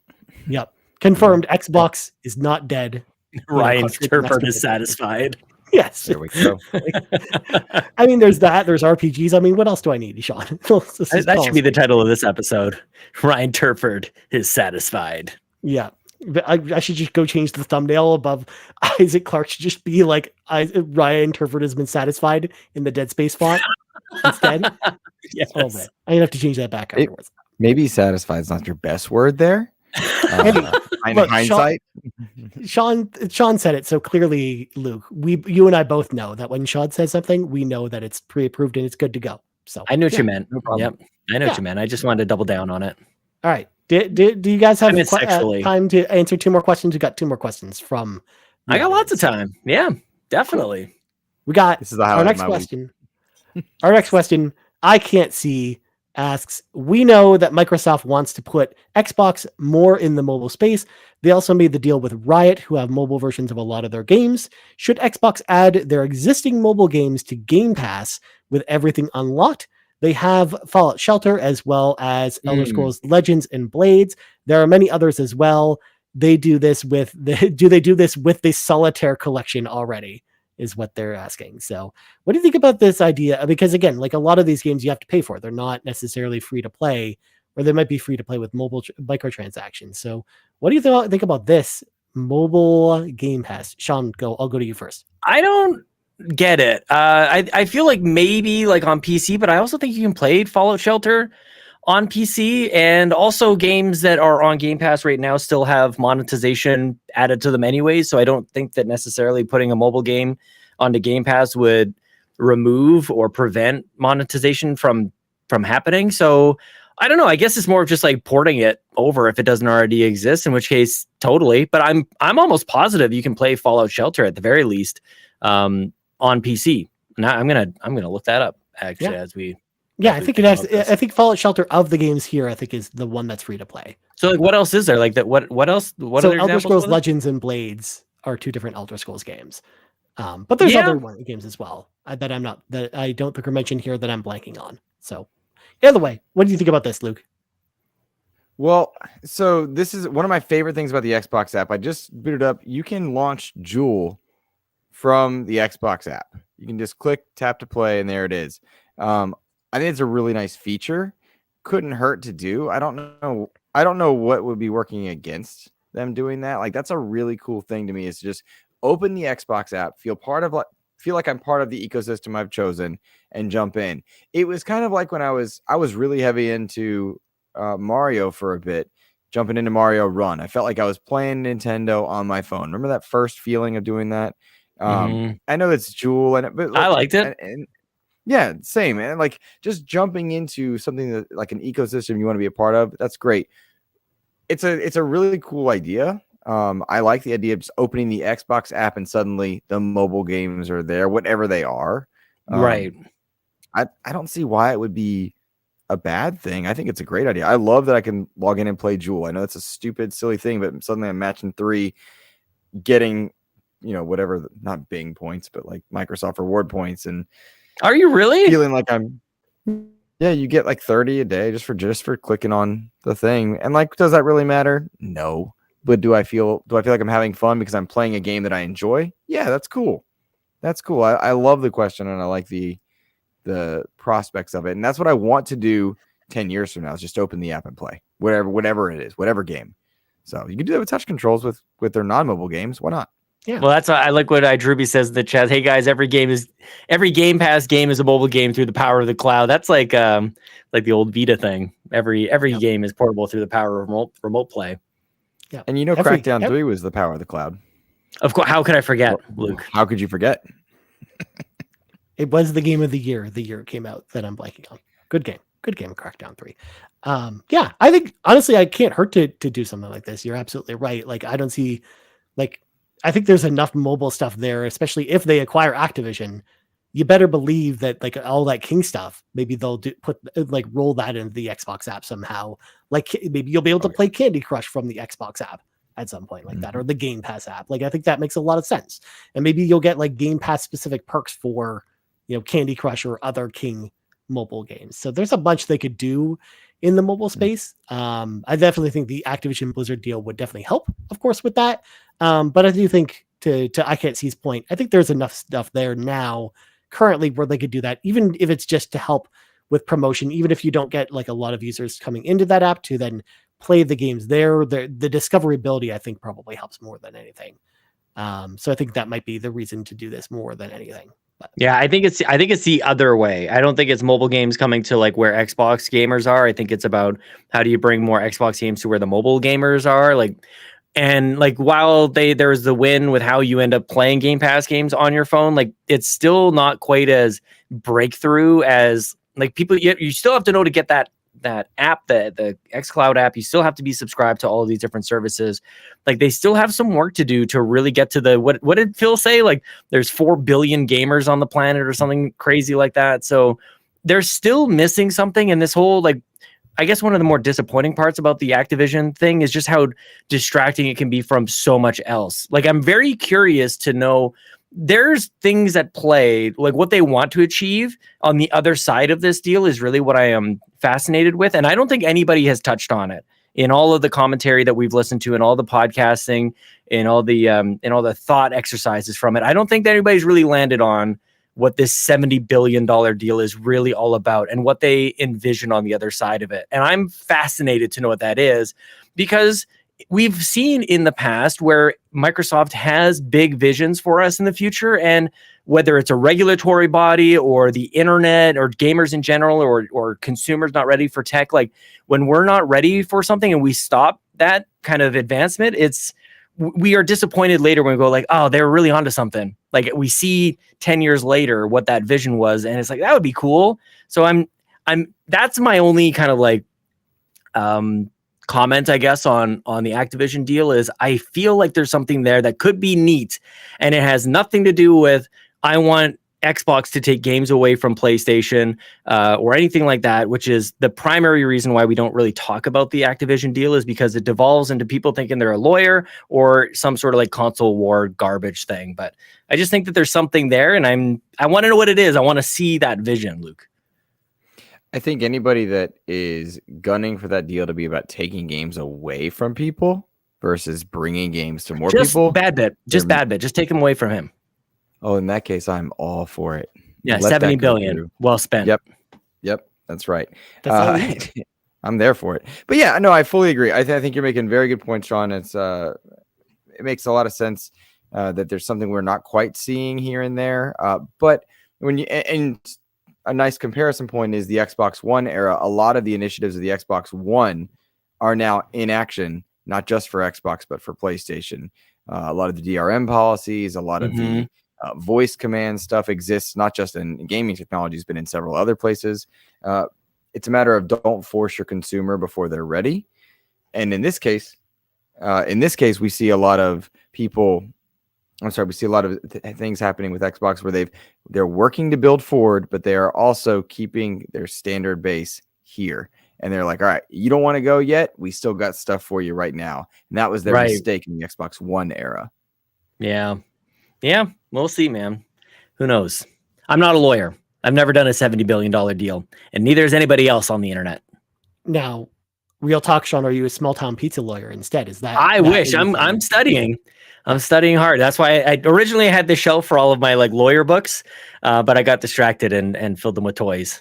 Yep. Confirmed. Xbox is not dead. Ryan Turford is satisfied. Yes. There we go. I mean, there's that. There's RPGs. I mean, what else do I need, Sean? That should be the title of this episode. Ryan Turford is satisfied. Yeah. I should just go change the thumbnail above Isaac Clarke. Should just be like, Ryan Turford has been satisfied in the Dead Space font instead. Yes. Oh, man. I'm going to have to change that back afterwards. Maybe satisfied is not your best word there. Look, hindsight. Sean said it so clearly, Luke. You and I both know that when Sean says something, we know that it's pre-approved and it's good to go. So I knew what you meant. No problem. Yep, I know what you meant. I just wanted to double down on it. All right. Do you guys have sexually. time to answer 2 more questions? We got 2 more questions from. I got lots of time. Yeah, definitely. We got This is the our highlight next of my question. Our next question, I can't see, asks, we know that Microsoft wants to put Xbox more in the mobile space. They also made the deal with Riot, who have mobile versions of a lot of their games. Should Xbox add their existing mobile games to Game Pass with everything unlocked? They have Fallout Shelter as well as Elder Scrolls Legends and Blades. There are many others as well. They do this with the Solitaire collection already, is what they're asking. So what do you think about this idea? Because again, like a lot of these games you have to pay for. They're not necessarily free to play, or they might be free to play with mobile microtransactions. So what do you think about this mobile Game Pass? Sean, I'll go to you first. I don't get it. I feel like maybe like on PC, but I also think you can play Fallout Shelter on PC, and also games that are on Game Pass right now still have monetization added to them anyway. So I don't think that necessarily putting a mobile game onto Game Pass would remove or prevent monetization from happening. So I don't know. I guess it's more of just like porting it over if it doesn't already exist, in which case totally. But I'm almost positive you can play Fallout Shelter at the very least on PC. Now I'm gonna look that up actually as we. Yeah, I think it has. I think Fallout Shelter of the games here, I think is the one that's free to play. So like, what else is there? Like that? What else? What So other Elder examples Scrolls was it? Legends and Blades are two different Elder Scrolls games. But there's Yeah. other games as well that I don't think are mentioned here that I'm blanking on. So either way, what do you think about this, Luke? Well, so this is one of my favorite things about the Xbox app. I just booted up. You can launch Jewel from the Xbox app. You can just click tap to play, and there it is. I think it's a really nice feature. Couldn't hurt to do. I don't know what would be working against them doing that. Like, that's a really cool thing to me, is to just open the Xbox app, feel like I'm part of the ecosystem I've chosen, and jump in. It was kind of like when I was really heavy into Mario for a bit, jumping into Mario Run. I felt like I was playing Nintendo on my phone. Remember that first feeling of doing that? I know it's Jewel, but I liked it. and yeah, same. And like, just jumping into something that, like, an ecosystem you want to be a part of, that's great. It's a really cool idea. I like the idea of just opening the Xbox app and suddenly the mobile games are there, whatever they are. Right. I don't see why it would be a bad thing. I think it's a great idea. I love that I can log in and play Jewel. I know it's a stupid, silly thing, but suddenly I'm matching 3, getting, whatever, not Bing points, but like Microsoft reward points, and Are you really? feeling like you get like 30 a day just for clicking on the thing. And like, does that really matter? No. But do I feel like I'm having fun because I'm playing a game that I enjoy? Yeah, that's cool. That's cool. I love the question, and I like the prospects of it. And that's what I want to do 10 years from now, is just open the app and play whatever it is, whatever game. So you can do that with touch controls with their non-mobile games. Why not? Yeah. Well, that's I like what Druby says in the chat. Hey guys, every Game Pass game is a mobile game through the power of the cloud. That's like the old Vita thing. Every game is portable through the power of remote play. Yeah. And Crackdown 3 was the power of the cloud. Of course, how could I forget, Luke? How could you forget? It was the game of the year it came out that I'm blanking on. Good game, Crackdown 3. Yeah, I think honestly I can't hurt to do something like this. You're absolutely right. Like, I don't see, like, I think there's enough mobile stuff there, especially if they acquire Activision. You better believe that, like, all that King stuff, maybe they'll roll that into the Xbox app somehow. Like, maybe you'll be able to play Candy Crush from the Xbox app at some point, like that, or the Game Pass app. Like, I think that makes a lot of sense. And maybe you'll get like Game Pass specific perks for, Candy Crush or other King mobile games. So there's a bunch they could do in the mobile space. I definitely think the Activision Blizzard deal would definitely help, of course, with that. But I do think, to I Can't See's point, I think there's enough stuff there now currently where they could do that, even if it's just to help with promotion, even if you don't get like a lot of users coming into that app to then play the games there. The discoverability, I think, probably helps more than anything. So I think that might be the reason to do this more than anything. But Yeah, I think it's the other way. I don't think it's mobile games coming to like where Xbox gamers are. I think it's about how do you bring more Xbox games to where the mobile gamers are. And while there's the win with how you end up playing Game Pass games on your phone, like, it's still not quite as breakthrough as like people. You still have to know to get that app, the xCloud app. You still have to be subscribed to all of these different services. Like, they still have some work to do to really get to the what did Phil say? Like, there's 4 billion gamers on the planet or something crazy like that. So they're still missing something. And this whole, like, I guess one of the more disappointing parts about the Activision thing is just how distracting it can be from so much else. Like, I'm very curious to know, there's things at play, like what they want to achieve on the other side of this deal is really what I am fascinated with. And I don't think anybody has touched on it in all of the commentary that we've listened to, and all the podcasting, and all the thought exercises from it. I don't think that anybody's really landed on what this $70 billion deal is really all about and what they envision on the other side of it. And I'm fascinated to know what that is, because we've seen in the past where Microsoft has big visions for us in the future, and whether it's a regulatory body or the internet or gamers in general, or consumers not ready for tech, like, when we're not ready for something and we stop that kind of advancement, we are disappointed later when we go like, oh, they were really onto something. Like, we see 10 years later what that vision was, and it's like, that would be cool. So that's my only kind of like comment, I guess, on the Activision deal, is I feel like there's something there that could be neat, and it has nothing to do with, I want Xbox to take games away from PlayStation or anything like that, which is the primary reason why we don't really talk about the Activision deal, is because it devolves into people thinking they're a lawyer or some sort of like console war garbage thing. But I just think that there's something there, and I want to know what it is. I want to see that vision, Luke. I think anybody that is gunning for that deal to be about taking games away from people versus bringing games to more people. Bad bit. Just take them away from him. Oh, in that case, I'm all for it. Yeah, Let 70 that go billion. through. Well spent. Yep. That's right. That's all we need. I'm there for it. But yeah, no, I fully agree. I think you're making very good points, Sean. It makes a lot of sense that there's something we're not quite seeing here and there. But when you and a nice comparison point is the Xbox One era. A lot of the initiatives of the Xbox One are now in action, not just for Xbox, but for PlayStation. A lot of the DRM policies, a lot of the voice command stuff exists, not just in gaming technologies, but in several other places. It's a matter of don't force your consumer before they're ready. And in this case, we see a lot of people. We see a lot of things happening with Xbox where they're working to build forward, but they are also keeping their standard base here. And they're like, all right, you don't want to go yet. We still got stuff for you right now. And that was their mistake in the Xbox One era. Yeah. We'll see, man. Who knows? I'm not a lawyer. I've never done a $70 billion deal, and neither is anybody else on the internet. Now, real talk, Sean, are you a small town pizza lawyer instead? Is that I wish. I'm studying. I'm studying hard. That's why I originally had the shelf for all of my like lawyer books, but I got distracted and filled them with toys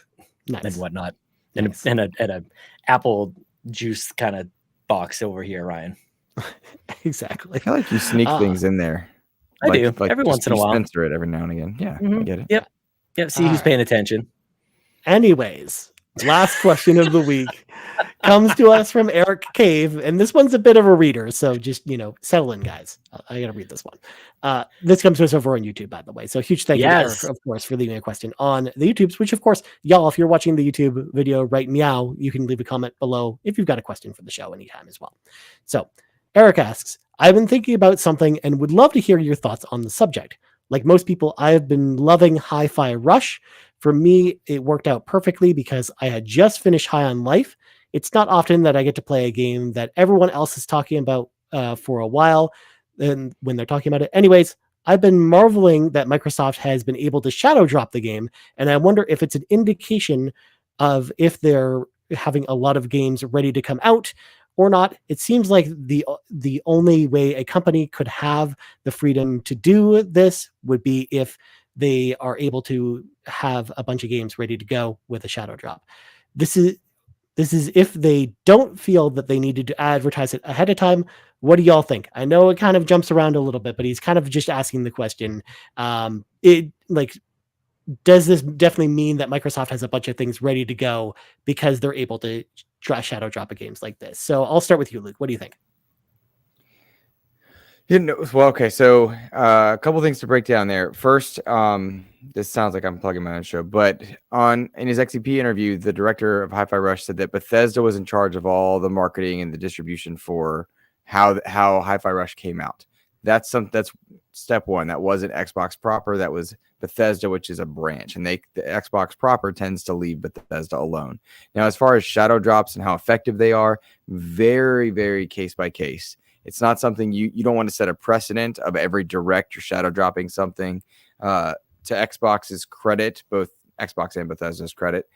and whatnot, and a apple juice kind of box over here, Ryan. Exactly. I feel like you sneak things in there. I do every once in a while. Censor it every now and again. Yeah, I get it. Yep. See who's paying attention. Anyways, last question of the week comes to us from Eric Cave, and this one's a bit of a reader, so just settle in, guys. I gotta read this one. This comes to us over on YouTube, by the way. So huge thank you to Eric, of course, for leaving a question on the YouTubes, which of course, y'all, if you're watching the YouTube video right now, you can leave a comment below if you've got a question for the show anytime as well. So Eric asks, I've been thinking about something and would love to hear your thoughts on the subject. Like most people, I have been loving Hi-Fi Rush. For me, it worked out perfectly because I had just finished High on Life. It's not often that I get to play a game that everyone else is talking about for a while, and when they're talking about it. Anyways, I've been marveling that Microsoft has been able to shadow drop the game, and I wonder if it's an indication of if they're having a lot of games ready to come out or not. It seems like the only way a company could have the freedom to do this would be if they are able to have a bunch of games ready to go with a shadow drop. This is if they don't feel that they needed to advertise it ahead of time. What do y'all think? I know it kind of jumps around a little bit, but he's kind of just asking the question. Does this definitely mean that Microsoft has a bunch of things ready to go because they're able to shadow drop games like this? So I'll start with you, Luke. What do you think? Well, okay. So a couple things to break down there. First, this sounds like I'm plugging my own show, but in his XCP interview, the director of Hi-Fi Rush said that Bethesda was in charge of all the marketing and the distribution for how Hi-Fi Rush came out. That's step one. That wasn't Xbox proper. That was Bethesda, which is a branch, and the Xbox proper tends to leave Bethesda alone. Now, as far as shadow drops and how effective they are, very, very case by case. It's not something you don't want to set a precedent of every direct you're shadow dropping something. To Xbox's credit, both Xbox and Bethesda's credit,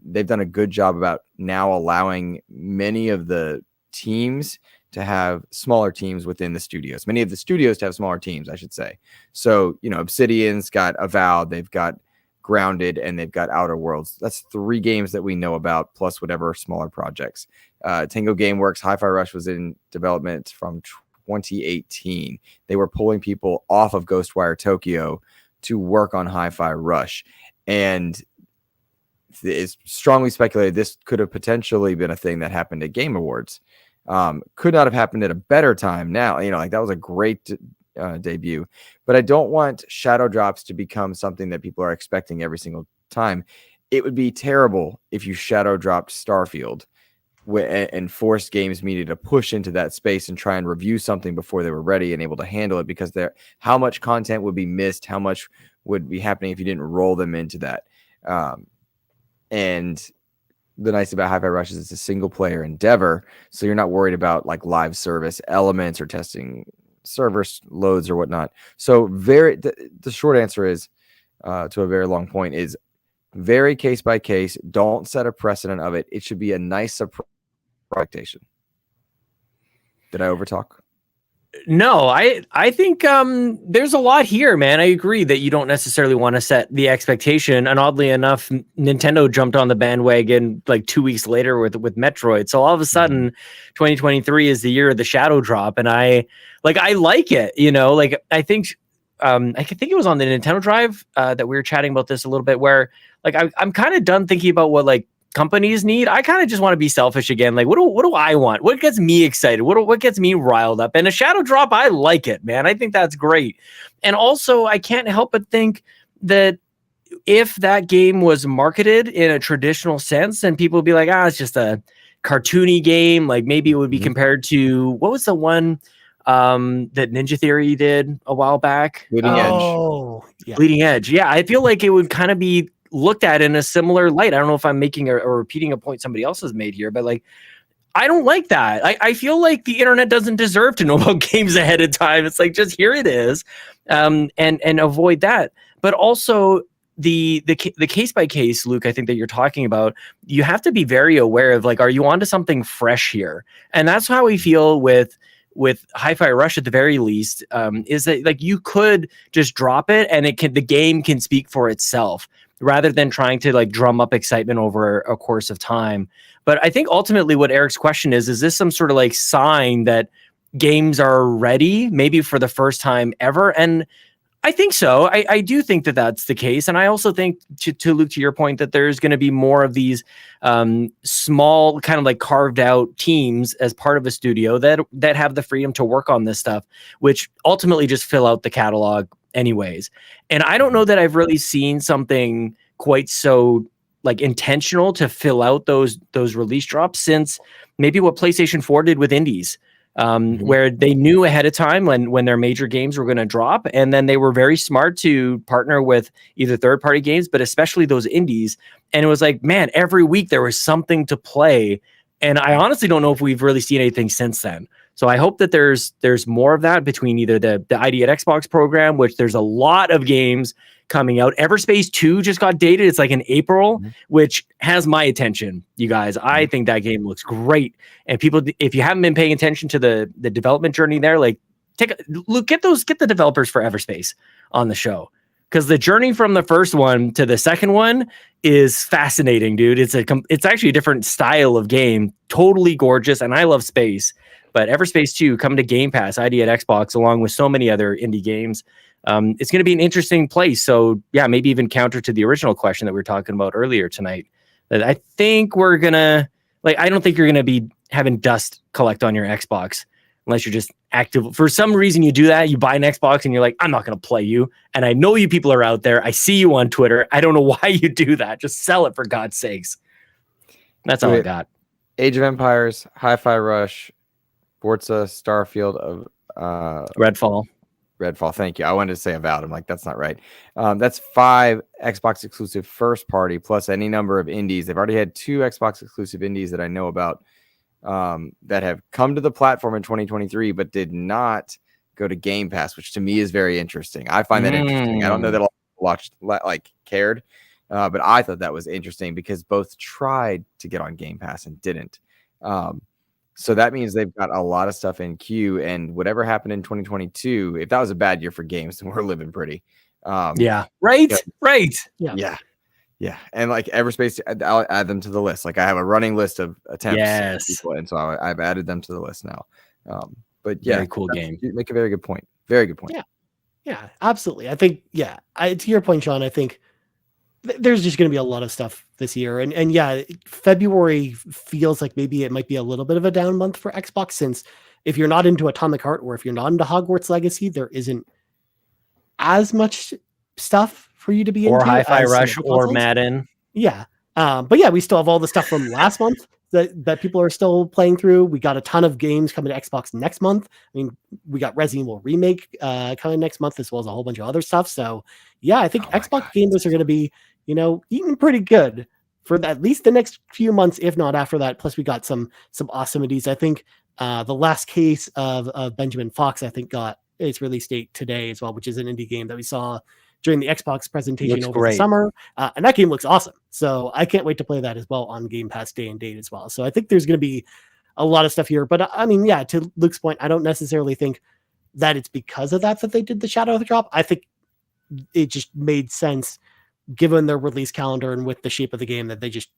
they've done a good job about now allowing many of the teams to have smaller teams within the studios. Many of the studios to have smaller teams, I should say. So, Obsidian's got Avowed, they've got Grounded, and they've got Outer Worlds. That's 3 games that we know about, plus whatever smaller projects. Tango Gameworks, Hi-Fi Rush was in development from 2018. They were pulling people off of Ghostwire Tokyo to work on Hi-Fi Rush. And it's strongly speculated this could have potentially been a thing that happened at Game Awards. Could not have happened at a better time now. That was a great debut. But I don't want shadow drops to become something that people are expecting every single time. It would be terrible if you shadow dropped Starfield and forced games media to push into that space and try and review something before they were ready and able to handle it, because how much content would be missed, how much would be happening if you didn't roll them into that. And the nice about Hi-Fi Rush is it's a single player endeavor, so you're not worried about like live service elements or testing server loads or whatnot. So the short answer is to a very long point is very case by case. Don't set a precedent of it. It should be a nice surprise. Did I overtalk? No, I think there's a lot here, man. I agree that you don't necessarily want to set the expectation. And oddly enough, Nintendo jumped on the bandwagon like 2 weeks later with Metroid. So all of a sudden, 2023 is the year of the shadow drop, and I like it. You know, like I think it was on the Nintendo Drive that we were chatting about this a little bit, where like I'm kind of done thinking about what like companies need. I kind of just want to be selfish again. Like, what do I want? What gets me excited? What gets me riled up? And a shadow drop, I like it, man. I think that's great. And also, I can't help but think that if that game was marketed in a traditional sense, then people would be like, it's just a cartoony game. Like maybe it would be compared to what was the one that Ninja Theory did a while back? Bleeding Edge. Oh, yeah. Bleeding Edge. Yeah, I feel like it would kind of be looked at in a similar light. I don't know if I'm making or repeating a point somebody else has made here, but like, I don't like that. I feel like the internet doesn't deserve to know about games ahead of time. It's like, just here it is, and avoid that. But also the case by case, Luke, I think that you're talking about, you have to be very aware of like, are you onto something fresh here? And that's how we feel with Hi-Fi Rush at the very least, is that like you could just drop it and the game can speak for itself, rather than trying to like drum up excitement over a course of time. But I think ultimately what Eric's question is this some sort of like sign that games are ready, maybe for the first time ever? And I think so. I do think that that's the case. And I also think, to Luke, to your point, that there's going to be more of these small kind of like carved out teams as part of a studio that have the freedom to work on this stuff, which ultimately just fill out the catalog anyways. And I don't know that I've really seen something quite so like intentional to fill out those release drops since maybe what PlayStation 4 did with indies, where they knew ahead of time when their major games were going to drop, and then they were very smart to partner with either third-party games, but especially those indies. And it was like, man, every week there was something to play, and I honestly don't know if we've really seen anything since then. So I hope that there's more of that between either the ID at Xbox program, which there's a lot of games coming out. Everspace 2 just got dated. It's like in April, which has my attention, you guys. I think that game looks great. And people, if you haven't been paying attention to the development journey there, like get the developers for Everspace on the show. Because the journey from the first one to the second one is fascinating, dude. It's actually a different style of game, totally gorgeous, and I love space. But Everspace 2 coming to Game Pass, ID at Xbox, along with so many other indie games. It's going to be an interesting place. So yeah, maybe even counter to the original question that we were talking about earlier tonight. That I think we're gonna I don't think you're gonna be having dust collect on your Xbox unless you're just active. For some reason, you do that. You buy an Xbox and you're like, I'm not gonna play you. And I know you people are out there. I see you on Twitter. I don't know why you do that. Just sell it for God's sakes. That's all I got. Age of Empires, Hi-Fi Rush, Forza, Starfield, of Redfall. Thank you. I wanted to say Avowed. I'm like, that's not right. That's 5 Xbox exclusive first party plus any number of indies. They've already had 2 Xbox exclusive indies that I know about that have come to the platform in 2023, but did not go to Game Pass, which to me is very interesting. I find that interesting. I don't know that a lot cared, but I thought that was interesting because both tried to get on Game Pass and didn't. So that means they've got a lot of stuff in queue, and whatever happened in 2022, if that was a bad year for games, then we're living pretty. Yeah. Right. Yeah. And like Everspace, I'll add them to the list. Like I have a running list of attempts. Yes. People, and so I've added them to the list now. But yeah, very cool game. You make a very good point. Very good point. Yeah, absolutely. I think, to your point, Sean, I think there's just going to be a lot of stuff this year. And yeah, February feels like maybe it might be a little bit of a down month for Xbox, since if you're not into Atomic Heart or if you're not into Hogwarts Legacy, there isn't as much stuff for you to be into. Or Hi-Fi Rush or Madden. Yeah. But yeah, we still have all the stuff from last month that people are still playing through. We got a ton of games coming to Xbox next month. I mean, we got Resident Evil Remake coming next month, as well as a whole bunch of other stuff. So yeah, I think Oh my Xbox God. gamers are going to be, eating pretty good for at least the next few months, if not after that. Plus, we got some awesomities. I think the last case of Benjamin Fox, I think, got its release date today as well, which is an indie game that we saw during the Xbox presentation Looks over the great. summer. And that game looks awesome. So I can't wait to play that as well on Game Pass day and date as well. So I think there's going to be a lot of stuff here. But I mean, yeah, to Luke's point, I don't necessarily think that it's because of that they did the Shadow drop. I think it just made sense given their release calendar and with the shape of the game that they just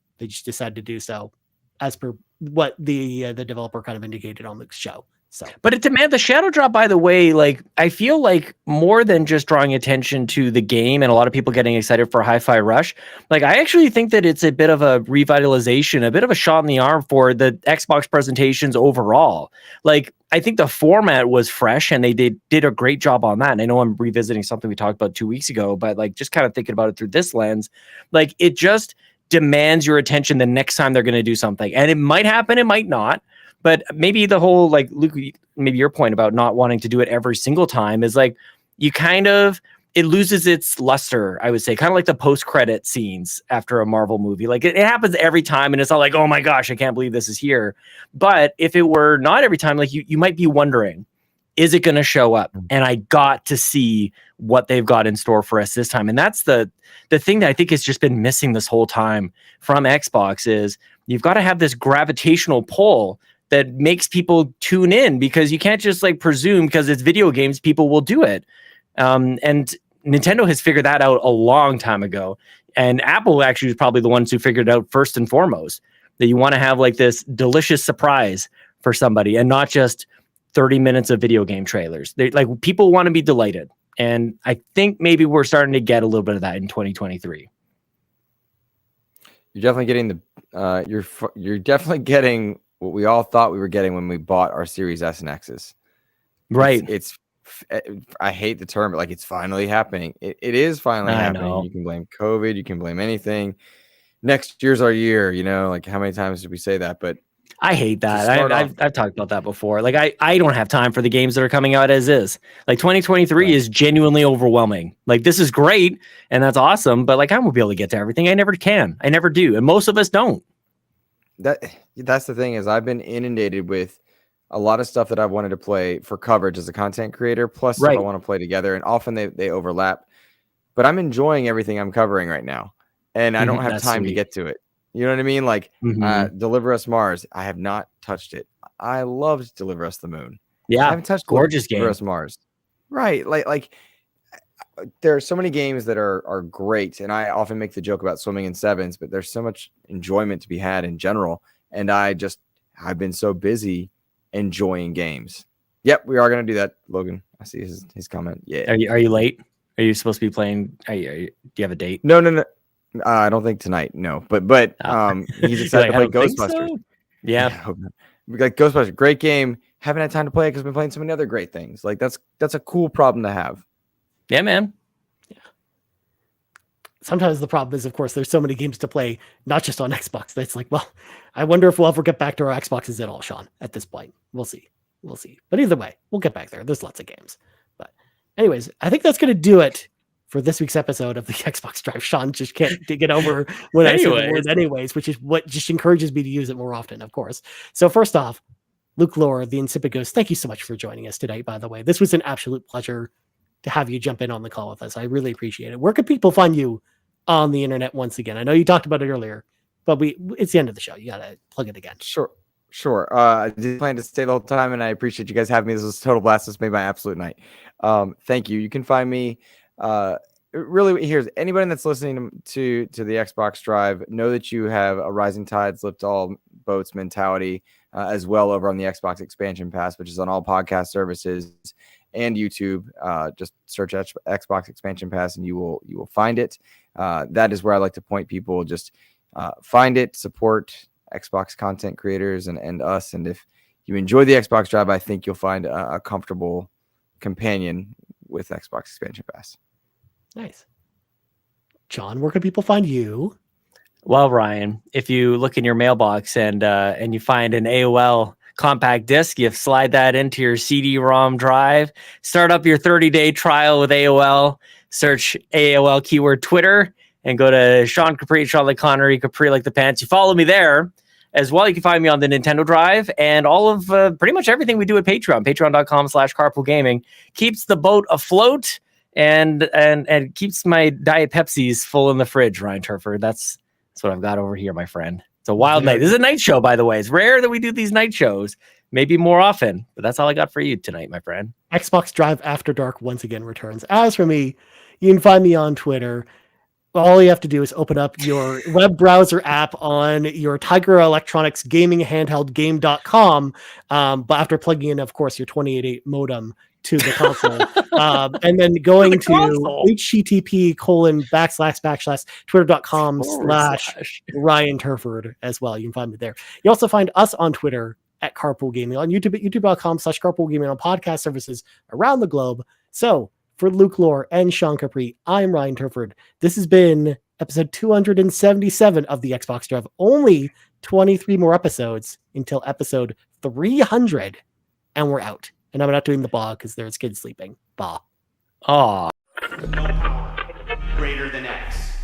decided to do so, as per what the developer kind of indicated on the show. So, but the Shadow Drop, by the way, like I feel like more than just drawing attention to the game and a lot of people getting excited for Hi-Fi Rush, like I actually think that it's a bit of a revitalization, a bit of a shot in the arm for the Xbox presentations overall. Like I think the format was fresh and they did a great job on that. And I know I'm revisiting something we talked about 2 weeks ago, but like just kind of thinking about it through this lens, like it just demands your attention the next time they're going to do something. And it might happen, it might not. But maybe the whole, like, Luke, maybe your point about not wanting to do it every single time is like, it loses its luster, I would say, kind of like the post-credit scenes after a Marvel movie. Like it happens every time and it's all like, oh my gosh, I can't believe this is here. But if it were not every time, like you might be wondering, is it going to show up? And I got to see what they've got in store for us this time. And that's the thing that I think has just been missing this whole time from Xbox is you've got to have this gravitational pull that makes people tune in, because you can't just like presume because it's video games, people will do it. And Nintendo has figured that out a long time ago. And Apple actually is probably the ones who figured it out first and foremost, that you want to have like this delicious surprise for somebody and not just 30 minutes of video game trailers. Like people want to be delighted. And I think maybe we're starting to get a little bit of that in 2023. You're definitely getting you're definitely getting what we all thought we were getting when we bought our Series S and X's. Right. It's I hate the term, but like it's finally happening. It is finally happening. Know. You can blame COVID, you can blame anything. Next year's our year, like how many times did we say that? But I hate that. I've talked about that before. Like I don't have time for the games that are coming out as is. Like 2023 is genuinely overwhelming. Like this is great and that's awesome, but like I won't be able to get to everything. I never can. I never do, and most of us don't. That's the thing is I've been inundated with a lot of stuff that I've wanted to play for coverage as a content creator, plus stuff I want to play together, and often they overlap. But I'm enjoying everything I'm covering right now, and I don't have time to get to it. You know what I mean? Like Deliver Us Mars, I have not touched it. I loved Deliver Us the Moon. Yeah, I haven't touched gorgeous Deliver game. Us Mars. Right, like there are so many games that are great, and I often make the joke about swimming in sevens, but there's so much enjoyment to be had in general, and I've been so busy enjoying games. Yep, we are going to do that, Logan. I see his comment. Yeah. Are you late? Are you supposed to be playing? Do you have a date? No. I don't think tonight. No, but he's excited to play Ghostbusters. So? Yeah. Like Ghostbusters, great game. Haven't had time to play it because I've been playing so many other great things. Like that's a cool problem to have. Yeah, man. Yeah. Sometimes the problem is, of course, there's so many games to play, not just on Xbox. That's like, well, I wonder if we'll ever get back to our Xboxes at all, Sean, at this point. We'll see. But either way, we'll get back there. There's lots of games. But anyways, I think that's going to do it for this week's episode of the Xbox Drive. Sean just can't get over when I say the word anyways, which is what just encourages me to use it more often, of course. So first off, Luke Lore, the Insipid Ghost, thank you so much for joining us today, by the way. This was an absolute pleasure to have you jump in on the call with us. I really appreciate it. Where can people find you on the internet once again? I know you talked about it earlier, but it's the end of the show. You got to plug it again. Sure. I did plan to stay the whole time, and I appreciate you guys having me. This was a total blast. This made my absolute night. Thank you. You can find me. Really, here's anybody that's listening to the Xbox Drive, know that you have a rising tides lift all boats mentality as well over on the Xbox Expansion Pass, which is on all podcast services and YouTube. Just search Xbox Expansion Pass and you will find it. That is where I like to point people. Just find it, support Xbox content creators and us. And if you enjoy the Xbox Drive, I think you'll find a comfortable companion with Xbox Expansion Pass. Nice. John, where can people find you? Well, Ryan, if you look in your mailbox and you find an AOL compact disc, you slide that into your CD-ROM drive, start up your 30-day trial with AOL, search AOL keyword Twitter, and go to Sean Capri, Sean like Connery, Capri like the pants. You follow me there. As well, you can find me on the Nintendo Drive and all of pretty much everything we do at Patreon. Patreon.com/carpoolgaming keeps the boat afloat and keeps my Diet Pepsis full in the fridge, Ryan Turford. That's what I've got over here, my friend. It's a wild night. This is a night show, by the way. It's rare that we do these night shows. Maybe more often, but that's all I got for you tonight, my friend. Xbox Drive After Dark once again returns. As for me, you can find me on Twitter. All you have to do is open up your web browser app on your Tiger Electronics gaming handheld game.com. But after plugging in, of course, your 28.8 modem to the console, and then going to http://twitter.com/Ryan Turford as well. You can find me there. You also find us on Twitter at Carpool Gaming, on YouTube at youtube.com/Carpool Gaming, on podcast services around the globe. So for Luke Lore and Sean Capri, I'm Ryan Turford. This has been episode 277 of the Xbox Drive. Only 23 more episodes until episode 300, and we're out. And I'm not doing the bah because there's kids sleeping. Bah. Aw. No power greater than X.